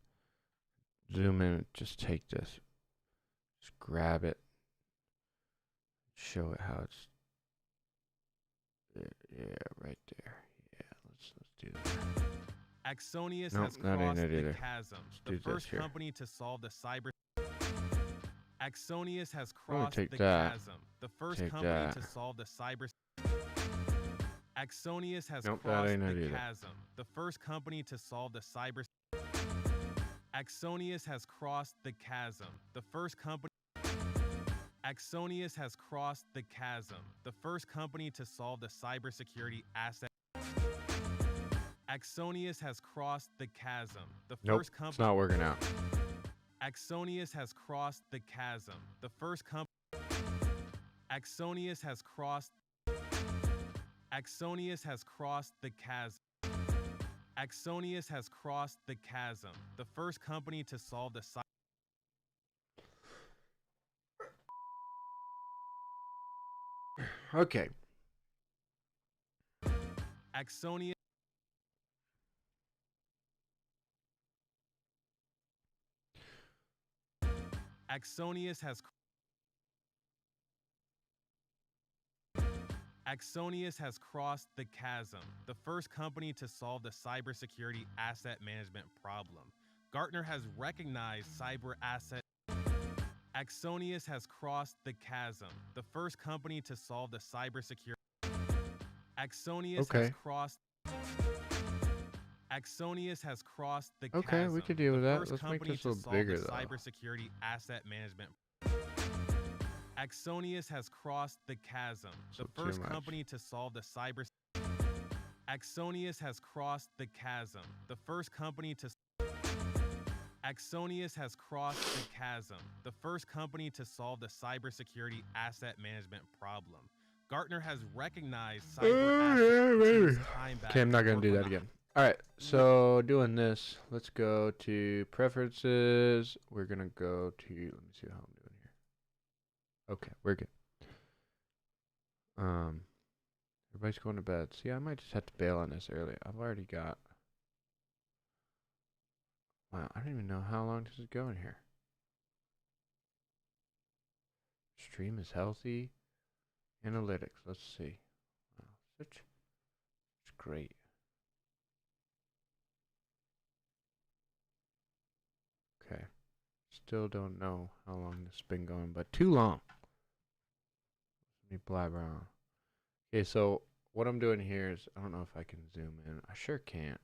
Zoom in. Just take this. Just grab it. Show it how it's. Yeah, right there. Yeah, let's do that. Axonius Nope, has that ain't crossed it the either. chasm. Let's The do this first here. company to solve the cyber. Axonius has I'm gonna crossed take the that. chasm. The first Take company that. to solve the cyber. Axonius has Nope, that crossed ain't it the either. chasm. The first company to solve the cyber. Axonius has crossed the chasm. The first company. Axonius has crossed the chasm. The first company to solve the cybersecurity asset. Axonius has crossed the chasm. The Nope, first it's company. not working out. Axonius has crossed the chasm. The first company. Axonius has crossed. Axonius has crossed the chasm. Axonius has crossed the chasm. The first company to solve the Okay. Axonius. Axonius has. Axonius has crossed the chasm. The first company to solve the cybersecurity asset management problem. Gartner has recognized cyber asset. Axonius has crossed the chasm. The first company to solve the cybersecurity. Axonius has Okay. crossed. Axonius has crossed the Okay, chasm. we could deal with The that. first Let's make company this a to little solve bigger, the though. cybersecurity asset management. Axonius has crossed the chasm. So The too first much. company to solve the cyber. Axonius has crossed the chasm. The first company to. Axonius has crossed the chasm. The first company to solve the cybersecurity asset management problem. Gartner has recognized cyber assets. Takes time back Okay, I'm not to gonna work do on that the- again. All right, so doing this, let's go to preferences. We're gonna go to. Let me see how I'm doing here. Okay, we're good. Everybody's going to bed. See, I might just have to bail on this early. I've already got. Wow, I don't even know how long this is going here. Stream is healthy. Analytics. Let's see. Wow, such great. still don't know how long this has been going, but too long. Let me blabber on. Okay, so what I'm doing here is, I don't know if I can zoom in. I sure can't.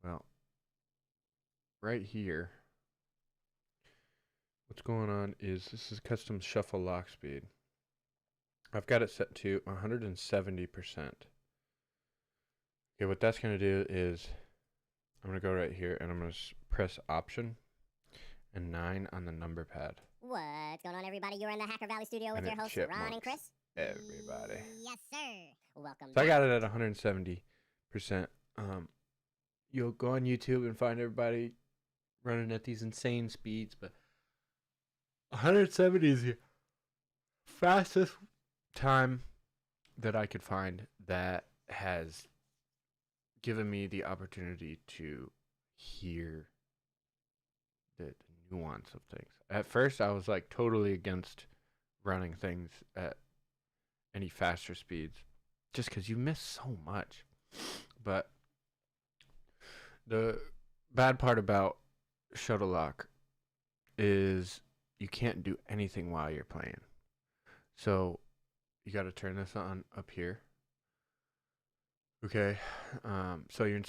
Well, right here, what's going on is this is custom shuffle lock speed. I've got it set to 170%. Okay, what that's going to do is I'm going to go right here and I'm going to press Option and 9 on the number pad. What's going on, everybody? You're in the Hacker Valley studio with And your it hosts, Ron and chipmunks Chris. everybody. Yes, sir. Welcome So I back. got it at 170%. You'll go on YouTube and find everybody running at these insane speeds, but 170 is the fastest time that I could find that has given me the opportunity to hear the nuance of things. At first, I was like totally against running things at any faster speeds just because you miss so much. But the bad part about Shuttle Lock is you can't do anything while you're playing. So you got to turn this on up here. Okay. So your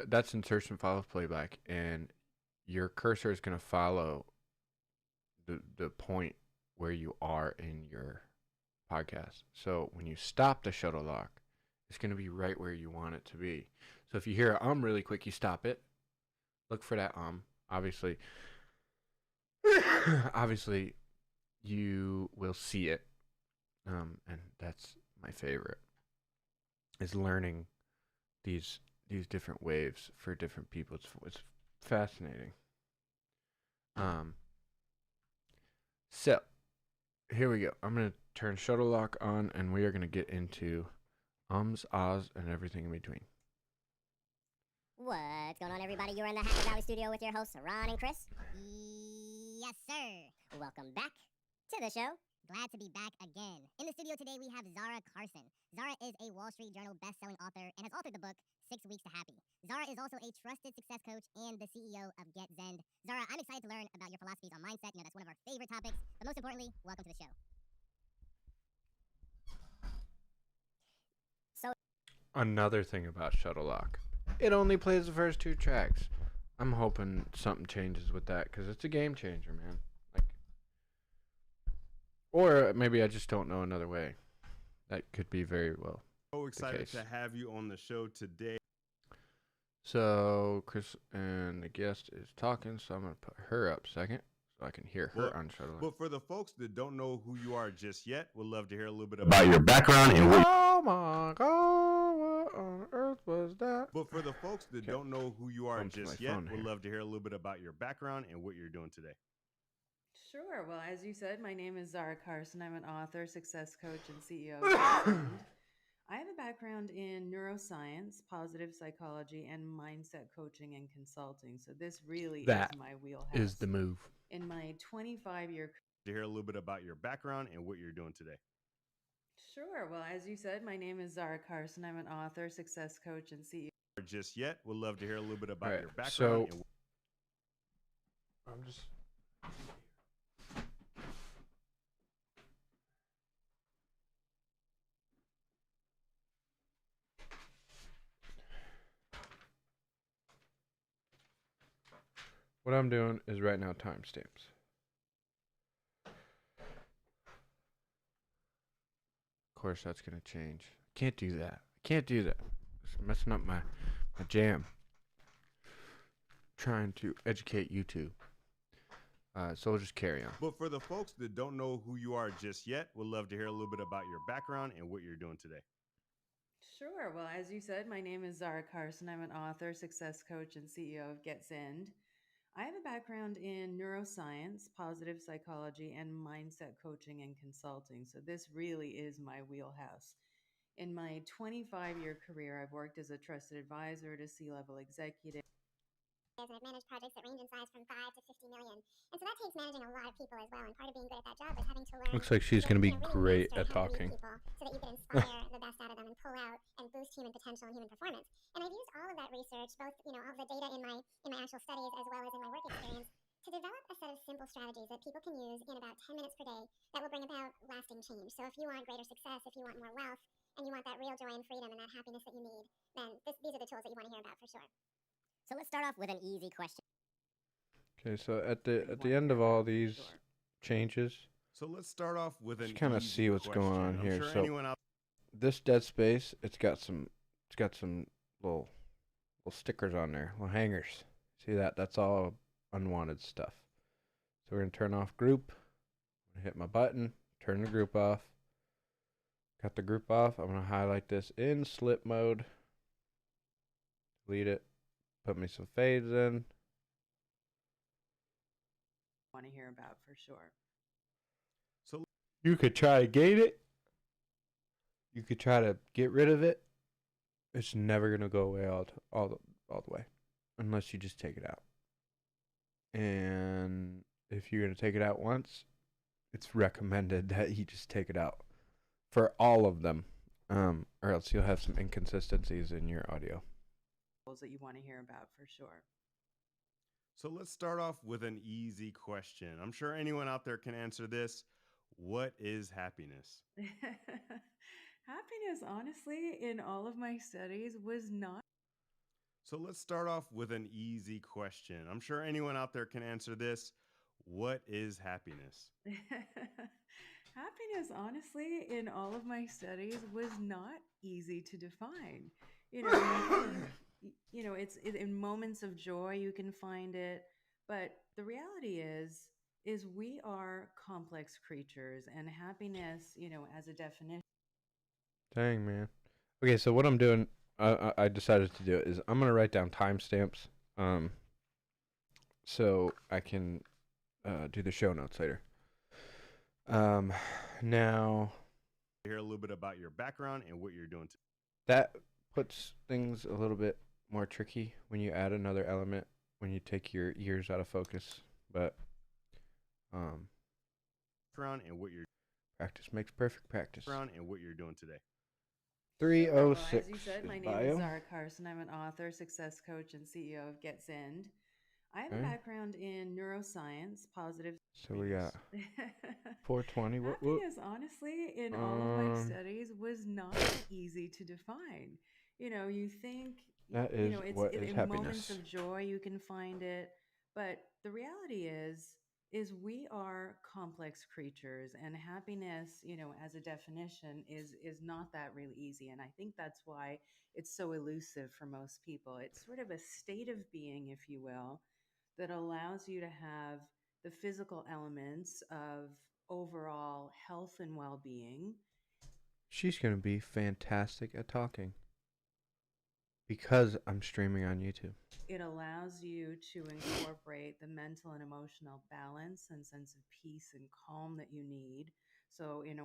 that's insertion follows playback, and your cursor is going to follow the point where you are in your podcast. So when you stop the Shuttle Lock, it's going to be right where you want it to be. So if you hear a really quick, you stop it. Look for that obviously. Obviously, you will see it. And that's my favorite. Is learning these different waves for different people. It's fascinating. So here we go. I'm gonna turn Shuttle Lock on, and we are gonna get into ahs, and everything in between. What's going on, everybody? You're in the Hacker Valley studio with your hosts, Ron and Chris. Yes, sir. Welcome back to the show. Glad to be back again. In the studio today, we have Zara Carson. Zara is a Wall Street Journal best-selling author and has authored the book 6 Weeks to Happy. Zara is also a trusted success coach and the CEO of Get Zen. Zara, I'm excited to learn about your philosophies on mindset. You know, that's one of our favorite topics. But most importantly, welcome to the show. So, Another thing about Shuttle Lock, it only plays the first 2 tracks. I'm hoping something changes with that because it's a game changer, man. Or maybe I just don't know another way. That could be very well. So excited case. to have you on the show today. So Chris and the guest is talking, so I'm gonna put her up second so I can hear her Well, on Shuttle Lock. But for the folks that don't know who you are just yet, we'd love to hear a little bit about your background and what. Oh my God, what on earth was that? But for the folks that Okay. don't know who you are Bumped my just yet, phone we'd here. love to hear a little bit about your background and what you're doing today. Sure. Well, as you said, my name is Zara Carson. I'm an author, success coach, and CEO of Get Zen. I have a background in neuroscience, positive psychology, and mindset coaching and consulting. So this really That is my wheelhouse. Is the move. In my 25-year To hear a little bit about your background and what you're doing today. Sure. Well, as you said, my name is Zara Carson. I'm an author, success coach, and CEO. Or just yet, we'd love to hear a little bit about Alright, your background. so- and I'm just. What I'm doing is right now timestamps. Of course, that's gonna change. Can't do that. Can't do that. It's messing up my jam. Trying to educate YouTube. So we'll just carry on. But for the folks that don't know who you are just yet, we'd love to hear a little bit about your background and what you're doing today. Sure. Well, as you said, my name is Zara Carson. I'm an author, success coach, and CEO of Get Zen. I have a background in neuroscience, positive psychology, and mindset coaching and consulting. So this really is my wheelhouse. In my 25-year career, I've worked as a trusted advisor to C-level executives. and I've managed projects that range in size from 5 to 50 million. And so that takes managing a lot of people as well. And part of being good at that job is having to learn. Looks like she's to, going to be really great master at how to read talking. people so that you can inspire the best out of them and pull out and boost human potential and human performance. And I've used all of that research, both all of the data in my actual studies as well as in my work experience, To develop a set of simple strategies that people can use in about 10 minutes per day that will bring about lasting change. So if you want greater success, if you want more wealth, and you want that real joy and freedom and that happiness that you need, then these are the tools that you want to hear about for sure. So let's start off with an easy question. Okay, so at that you the wanna end hear of all about for these sure. changes, So let's start off with an just kind of easy see what's going question. on I'm here. sure So anyone out this dead space, it's got some little stickers on there, little hangers. See that? That's all unwanted stuff. So we're gonna turn off group. I'm gonna hit my button, turn the group off. Got the group off. I'm gonna highlight this in slip mode. Delete it. Put me some fades in. Want to hear about for sure. So You could try to gate it. You could try to get rid of it. It's never gonna go away all the way, unless you just take it out. And if you're gonna take it out once, it's recommended that you just take it out for all of them, or else you'll have some inconsistencies in your audio. Tools that you want to hear about for sure. So let's start off with an easy question. I'm sure anyone out there can answer this. What is happiness? Happiness, honestly, in all of my studies was not. So let's start off with an easy question. I'm sure anyone out there can answer this. What is happiness? Happiness, honestly, in all of my studies was not easy to define. You know, you think, it's in moments of joy you can find it, but the reality is we are complex creatures, and happiness, as a definition. Dang, man. Okay, so what I'm doing, I decided to do it is I'm gonna write down timestamps, so I can do the show notes later. Now Hear a little bit about your background and what you're doing today. that puts things a little bit more tricky when you add another element, when you take your ears out of focus, but Background and what you're practice makes perfect practice. background and what you're doing today. Well, 306 as you said, my is name bio. is Zara Carson. I'm an author, success coach, and CEO of Get Zened. I have a Okay. background in neuroscience, positive. So we got 420. What? Happiness, honestly, in all of my Um, studies was not easy to define. You think, That is it's what in is moments happiness. of joy you can find it, but the reality is we are complex creatures, and happiness, as a definition is not that really easy. And I think that's why it's so elusive for most people. It's sort of a state of being, if you will, that allows you to have the physical elements of overall health and well-being. She's gonna be fantastic at talking because I'm streaming on YouTube. It allows you to incorporate the mental and emotional balance and sense of peace and calm that you need. So in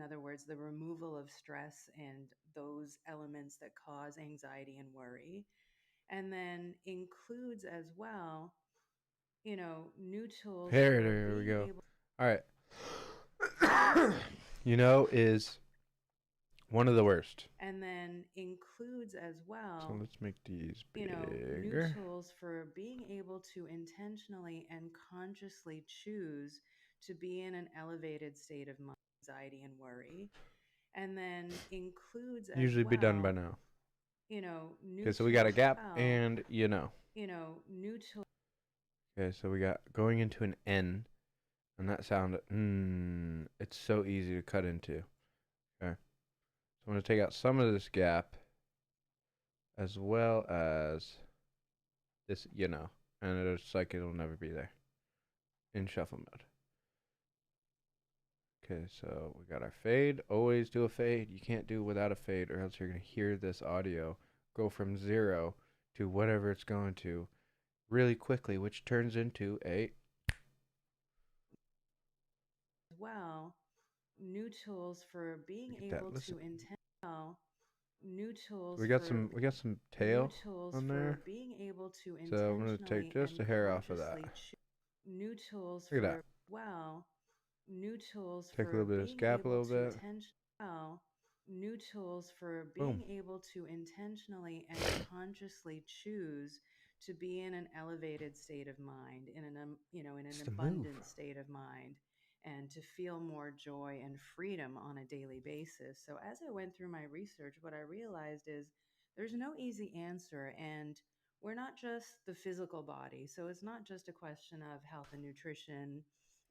other words, the removal of stress and those elements that cause anxiety and worry. And then includes as well, new tools There for we being go. able. All right. Is one of the worst. And then includes as So well, let's make these new bigger. tools for being able to intentionally and consciously choose to be in an elevated state of mind, anxiety and worry. And then includes as Usually be done by well, now. new Okay, so we got a tools gap as well, and new tools. Okay, so we got going into an N, and that sound it's so easy to cut into. Okay, so I'm gonna take out some of this gap, as well as this, and it's like it'll never be there in shuffle mode. Okay, so we got our fade. Always do a fade. You can't do without a fade, or else you're gonna hear this audio go from 0 to whatever it's going to really quickly, which turns into a As well, new tools for being Look at that, able listen. to new tools we got for some new tail tools on for there. being able to So I'm gonna intentionally take just and a hair off of that. consciously new tools Look at for that. well new tools Take a for little bit of being scap a able little to bit. new tools for Boom. being able to intentionally and consciously choose to be in an elevated state of mind, in an in an It's the move. abundant state of mind, and to feel more joy and freedom on a daily basis. So as I went through my research, what I realized is there's no easy answer, and we're not just the physical body. So it's not just a question of health and nutrition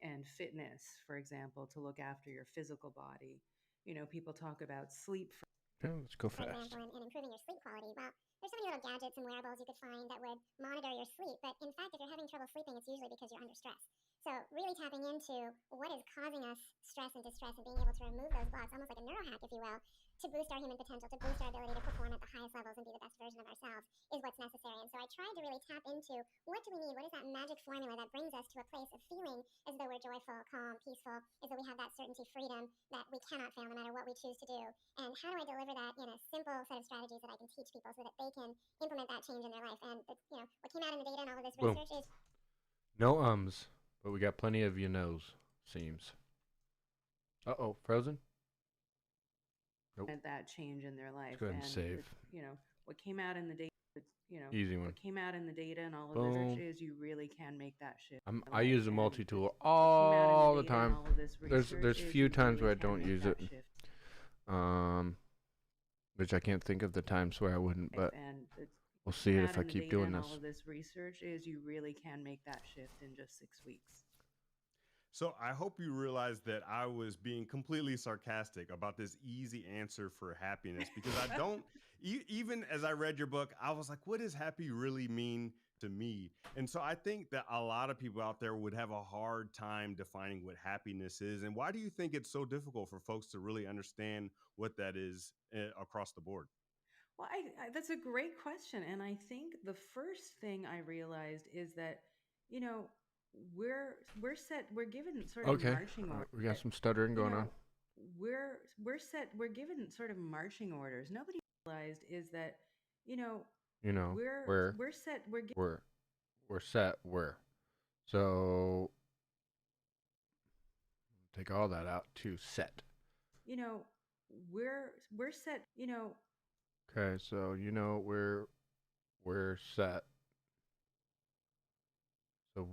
and fitness, for example, to look after your physical body. People talk about sleep. Yeah, let's go For fast. example, in improving your sleep quality. Well, there's so many little gadgets and wearables you could find that would monitor your sleep, but in fact, if you're having trouble sleeping, it's usually because you're under stress. So really tapping into what is causing us stress and distress and being able to remove those blocks, almost like a neurohack, if you will, to boost our human potential, to boost our ability to perform at the highest levels and be the best version of ourselves is what's necessary. And so I tried to really tap into what do we need? What is that magic formula that brings us to a place of feeling as though we're joyful, calm, peaceful, as though we have that certainty, freedom that we cannot fail no matter what we choose to do. And how do I deliver that in a simple set of strategies that I can teach people so that they can implement that change in their life? And what came out in the data and all of this Boom. research is No ums, but we got plenty of knows, seems. Uh-oh, frozen? Nope. That change in their life. Let's go ahead and save. What came out in the data, Easy one. what came out in the data and all of Boom. the research is you really can make that shift. in I life. use the And multi-tool what came out in all the data and time. all of this There's research is few you times where I really can don't make use that it. shift Which I can't think of the times where I wouldn't, in life. but And we'll see came it out if I in the keep data doing and this. all of this research is you really can make that shift in just 6 weeks. So I hope you realize that I was being completely sarcastic about this easy answer for happiness, because I don't, even as I read your book, I was like, what does happy really mean to me? And so I think that a lot of people out there would have a hard time defining what happiness is. And why do you think it's so difficult for folks to really understand what that is across the board? Well, that's a great question. And I think the first thing I realized is that, you know, we're given sort of Okay, marching all right, orders. we got some stuttering going on. We're given sort of marching orders. Nobody realized is that, You know, we're set, we're set, So take all that out to set. you know, we're set, Okay, so we're set. So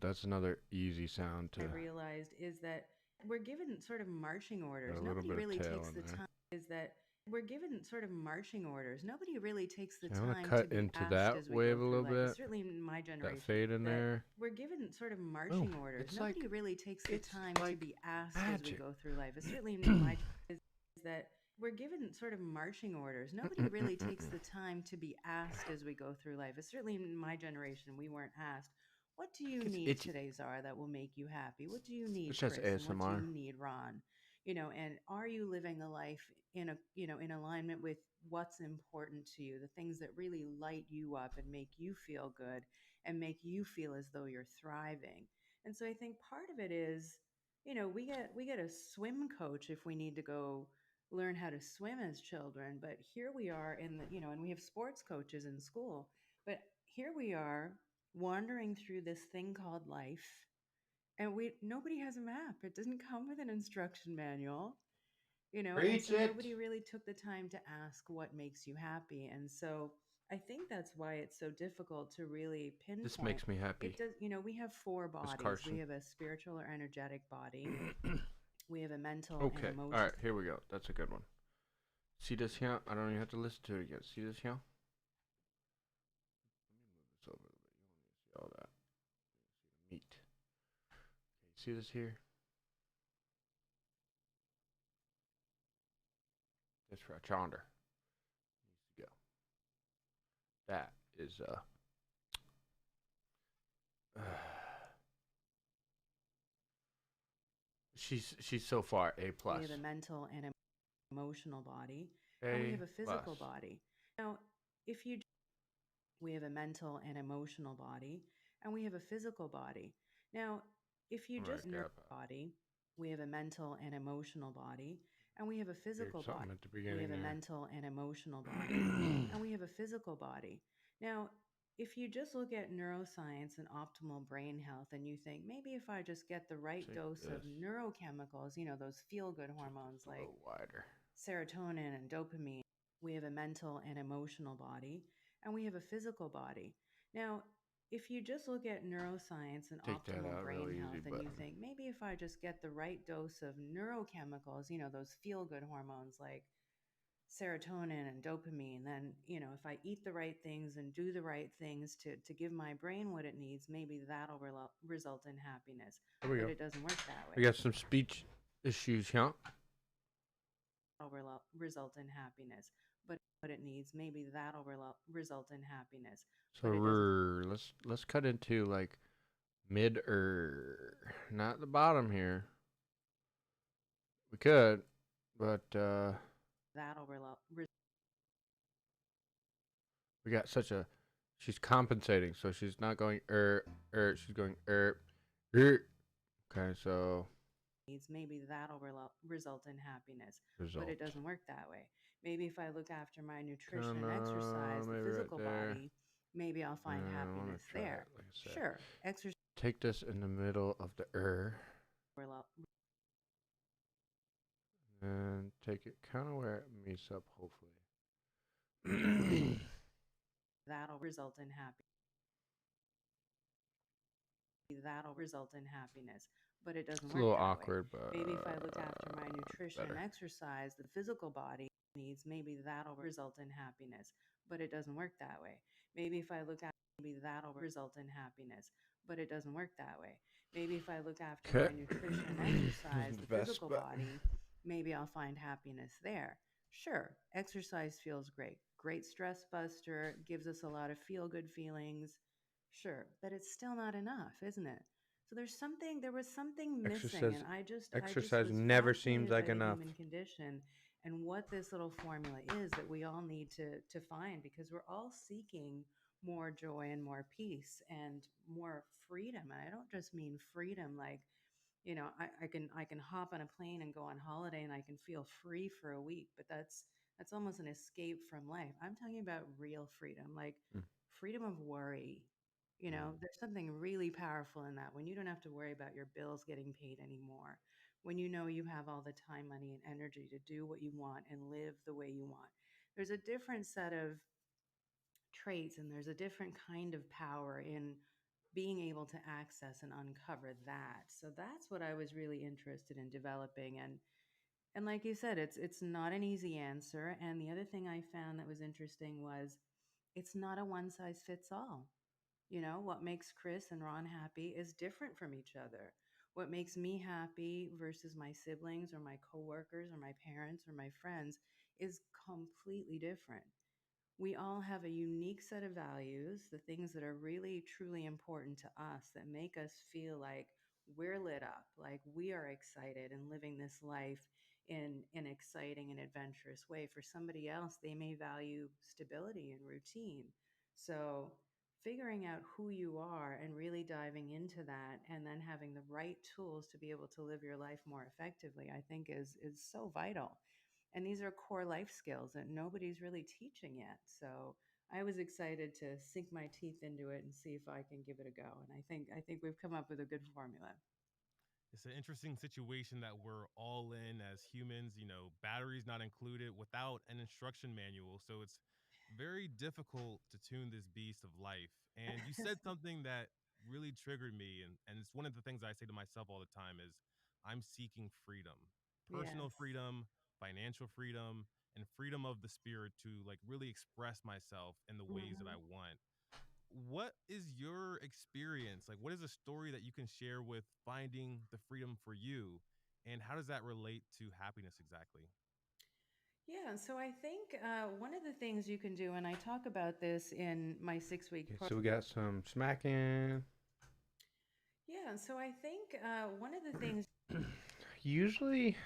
that's another easy sound to. I realized is that we're given sort of marching orders. a little Nobody bit of really tail takes in the there. time. Is that we're given sort of marching orders. Nobody really takes the So I want time to cut to be into asked that as we wave go a through little life. bit. Certainly in my generation, That fade in that there. we're given sort of marching Oh, orders. it's Nobody like- really takes the it's time to like be asked as we magic. go through life. It's certainly in my is that we're given sort of marching orders. Nobody really takes the time to be asked as we go through life. It's certainly in my generation we weren't asked. What do you It's need itchy. today, Zara, that will make you happy? What do you need, It's just Chris? And what ASMR. do you need, Ron? And are you living a life in alignment with what's important to you, the things that really light you up and make you feel good and make you feel as though you're thriving? And so I think part of it is, we get a swim coach if we need to go learn how to swim as children, but here we are and we have sports coaches in school, but here we are wandering through this thing called life, and nobody has a map. It doesn't come with an instruction manual, and Preach so it. nobody really took the time to ask what makes you happy. And so I think that's why it's so difficult to really pinpoint. This makes me happy. It does. We have 4 bodies. Carson. We have a spiritual or energetic body. We have a mental Okay, and all emotional. right, here we go. That's a good one. See this here? I don't even have to listen to it yet. See this here? Let me move this over a little bit. You don't need to see all that. You see the meat. Okay, see this here? That's for a chonder. Needs to go. That is she's so far A plus. We have a mental and emotional body, and we have a physical body. Now, if you we have a mental and emotional body, and we have a physical body. Now, if you Right, just grab body, we have a mental and emotional body, and we have a physical something body. at the We beginning have a there. mental and emotional body, and we have a physical body. Now, if you just look at neuroscience and optimal brain health, and you think maybe if I just get the right Take dose of this. neurochemicals, those feel-good hormones A like little wider. serotonin and dopamine, we have a mental and emotional body, and we have a physical body. Now, if you just look at neuroscience and Take that optimal out brain real easy, health and but you think maybe if I just get the right dose of neurochemicals, those feel good hormones like serotonin and dopamine, then, if I eat the right things and do the right things to give my brain what it needs, maybe that'll result in happiness. there we But go. it doesn't work that We way. got some speech issues, huh? Result in happiness. But it needs, maybe that'll result in happiness. So But it doesn't. let's cut into like mid not the bottom here. We could, but That'll we got such a she's compensating, so she's not going she's going Okay, so needs, maybe that'll result in happiness. result. But it doesn't work that way. Maybe if I look after my nutrition, Kinda, exercise, the maybe right physical there. body, maybe I'll find I wanna happiness try it, there. like I said. Sure, exercise Take this in the middle of the and take it kind of where it meets up, hopefully. that'll result in happiness. That'll result in happiness. But it doesn't It's a work little that way. awkward, but Maybe if I look after my nutrition, better. exercise, the physical body needs, maybe that'll result in happiness. But it doesn't work that way. Maybe if I look at maybe that'll result in happiness. But it doesn't work that way. Maybe if I look after my Okay. nutrition, exercise, the Best physical bet. body, maybe I'll find happiness there. Sure, exercise feels great. Great stress buster, gives us a lot of feel good feelings. Sure, but it's still not enough, isn't it? So there was something missing, Exercise and I just exercise was never seems fascinated by like the enough. human condition and what this little formula is that we all need to find, because we're all seeking more joy and more peace and more freedom. And I don't just mean freedom like, I can hop on a plane and go on holiday and I can feel free for a week, but that's almost an escape from life. I'm talking about real freedom, like Mm. freedom of worry. There's something really powerful in that when you don't have to worry about your bills getting paid anymore, when you know you have all the time, money, and energy to do what you want and live the way you want. There's a different set of traits and there's a different kind of power in being able to access and uncover that. So that's what I was really interested in developing. And like you said, it's not an easy answer. And the other thing I found that was interesting was it's not a one size fits all. What makes Chris and Ron happy is different from each other. What makes me happy versus my siblings or my coworkers or my parents or my friends is completely different. We all have a unique set of values, the things that are really truly important to us that make us feel like we're lit up, like we are excited and living this life in an exciting and adventurous way. For somebody else, they may value stability and routine. So, figuring out who you are and really diving into that and then having the right tools to be able to live your life more effectively, I think is so vital. And these are core life skills that nobody's really teaching yet. So I was excited to sink my teeth into it and see if I can give it a go. And I think we've come up with a good formula. It's an interesting situation that we're all in as humans, batteries not included without an instruction manual. So it's very difficult to tune this beast of life. And you said something that really triggered me. And it's one of the things I say to myself all the time is I'm seeking freedom, personal Yes. freedom, financial freedom, and freedom of the spirit to like really express myself in the ways that I Mhm. want. What is your experience? Like, what is a story that you can share with finding the freedom for you? And how does that relate to happiness exactly? Yeah, so I think one of the things you can do, and I talk about this in my 6 week Okay, program. so we got some smacking. Yeah, so I think one of the things. Usually,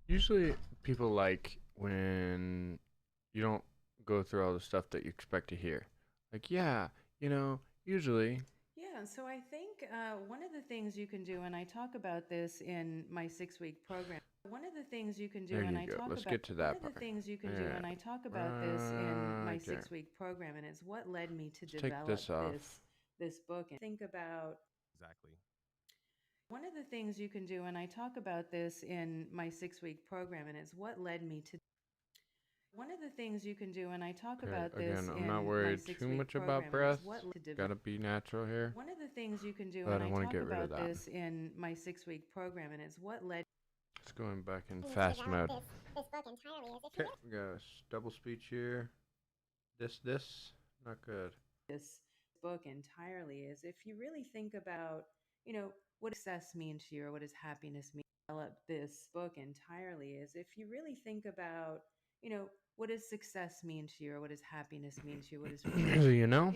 usually people like when you don't go through all the stuff that you expect to hear. Like, yeah, usually. Yeah, so I think one of the things you can do, and I talk about this in my 6 week program. One of the things you can do, There and you I go. talk Let's about get to one that of the part. things you can do, Yeah. and I talk about this in my Right there. 6 week program, and it's what led me to Let's take develop this off. this book. And think about Exactly. one of the things you can do, and I talk about this in my 6 week program, and it's what led me to One of the things you can do, and I talk Okay, about this again, I'm in not my worried too 6-week much program, about is breath. what to develop. Gotta be natural here. One of the things you can do, But and I I wanna talk get rid of about that. this in my 6-week program, and it's what led It's going back in To fast develop mode. this book entirely is if you Okay, we got a double speech here. This, not good. this book entirely is if you really think about, what does success mean to you or what does happiness mean. Develop this book entirely is if you really think about, what does success mean to you or what does happiness mean to you, what does You know?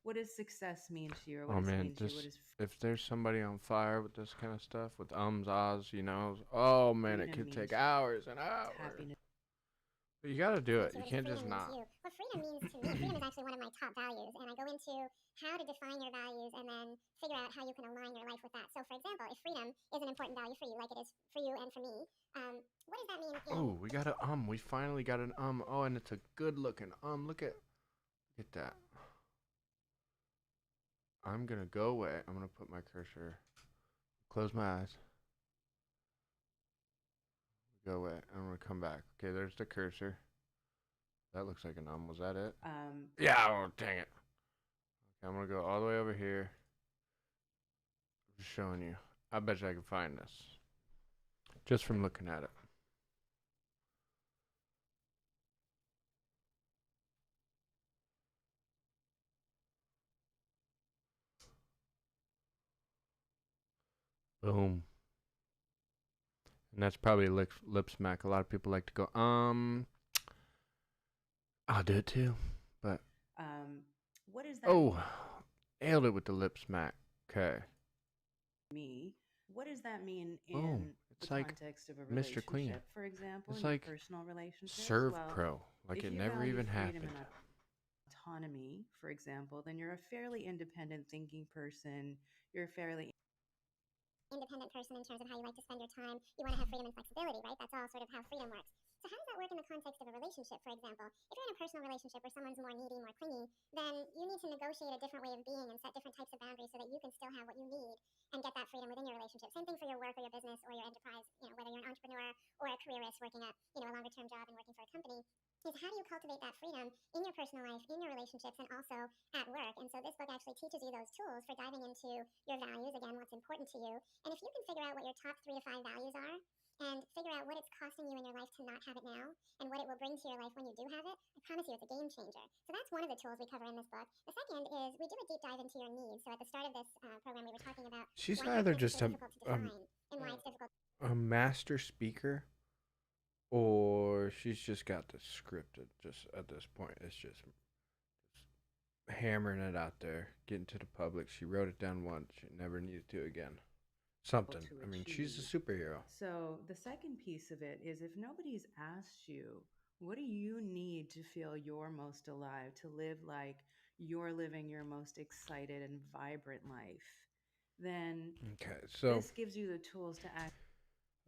what does success mean to you or what Oh does it man, mean to you, what this does if there's somebody on fire with this kind of stuff, with ahs, oh man, it freedom could mean take to you, hours and what's hours. happiness. But you gotta do it. So You what can't does just freedom mean not. to you? What freedom means to me, freedom is actually one of my top values, and I go into how to define your values and then figure out how you can align your life with that. So, for example, if freedom is an important value for you, like it is for you and for me, what does that mean? Oh, we got a We finally got an Oh, and it's a good looking Look at that. I'm gonna go away. I'm gonna put my cursor. Close my eyes. Go away. I'm gonna come back. Okay, there's the cursor. That looks like an Was that it? Yeah. Oh, dang it. Okay, I'm gonna go all the way over here. Just showing you. I bet you I can find this. Just from looking at it. Boom. And that's probably lip smack. A lot of people like to go, I'll do it too. But What is that nailed it with the lip smack. Okay. me? What does that mean in Boom. It's the like context of a Mr. relationship? Clean. For example, It's in your like personal relationships. Serve Well, Pro. Like if it you never value even freedom happened. and autonomy, for example, then you're a fairly independent thinking person. You're a fairly independent person in terms of how you like to spend your time. You want to have freedom and flexibility, right? That's all sort of how freedom works. So how does that work in the context of a relationship, for example? If you're in a personal relationship where someone's more needy, more clingy, then you need to negotiate a different way of being and set different types of boundaries so that you can still have what you need and get that freedom within your relationship. Same thing for your work or your business or your enterprise, whether you're an entrepreneur or a careerist working at, a longer term job and working for a company. Is how do you cultivate that freedom in your personal life, in your relationships, and also at work? And so this book actually teaches you those tools for diving into your values, again, what's important to you. And if you can figure out what your top 3 to 5 values are and figure out what it's costing you in your life to not have it now and what it will bring to your life when you do have it, I promise you it's a game changer. So that's one of the tools we cover in this book. The second is we do a deep dive into your needs. So at the start of this program, we were talking about She's why either happiness just is so difficult to define and why it's difficult. a master speaker, or she's just got this scripted. Just at this point, it's just hammering it out there, getting to the public. She wrote it down once. She never needed to again. Something. to I mean, she's a achieve. superhero. So the second piece of it is if nobody's asked you, what do you need to feel you're most alive, to live like you're living your most excited and vibrant life, then Okay, so this gives you the tools to act.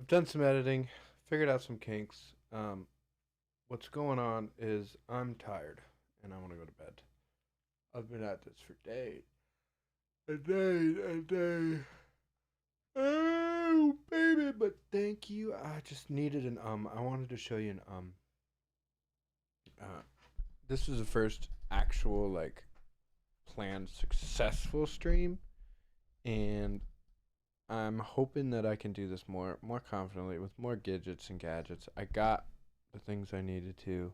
I've done some editing, figured out some kinks. What's going on is I'm tired and I want to go to bed. I've been at this for days. A day. Oh, baby, but thank you. I just needed an I wanted to show you an this was the first actual, like, planned successful stream, and I'm hoping that I can do this more confidently with more gadgets and gadgets. I got the things I needed to.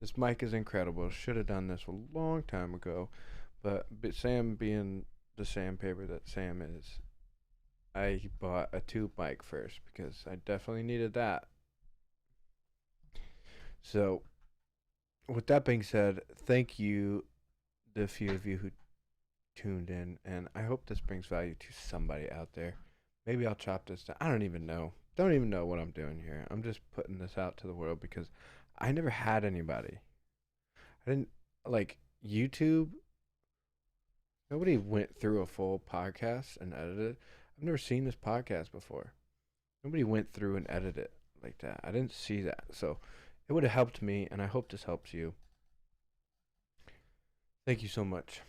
This mic is incredible. Should have done this a long time ago, but Sam being the sandpaper that Sam is, I bought a tube mic first because I definitely needed that. So, with that being said, thank you, the few of you who tuned in, and I hope this brings value to somebody out there. Maybe I'll chop this down. I don't even know. Don't even know what I'm doing here. I'm just putting this out to the world because I never had anybody. I didn't, like, YouTube. Nobody went through a full podcast and edited it. I've never seen this podcast before. Nobody went through and edited it like that. I didn't see that. So it would have helped me, and I hope this helps you. Thank you so much.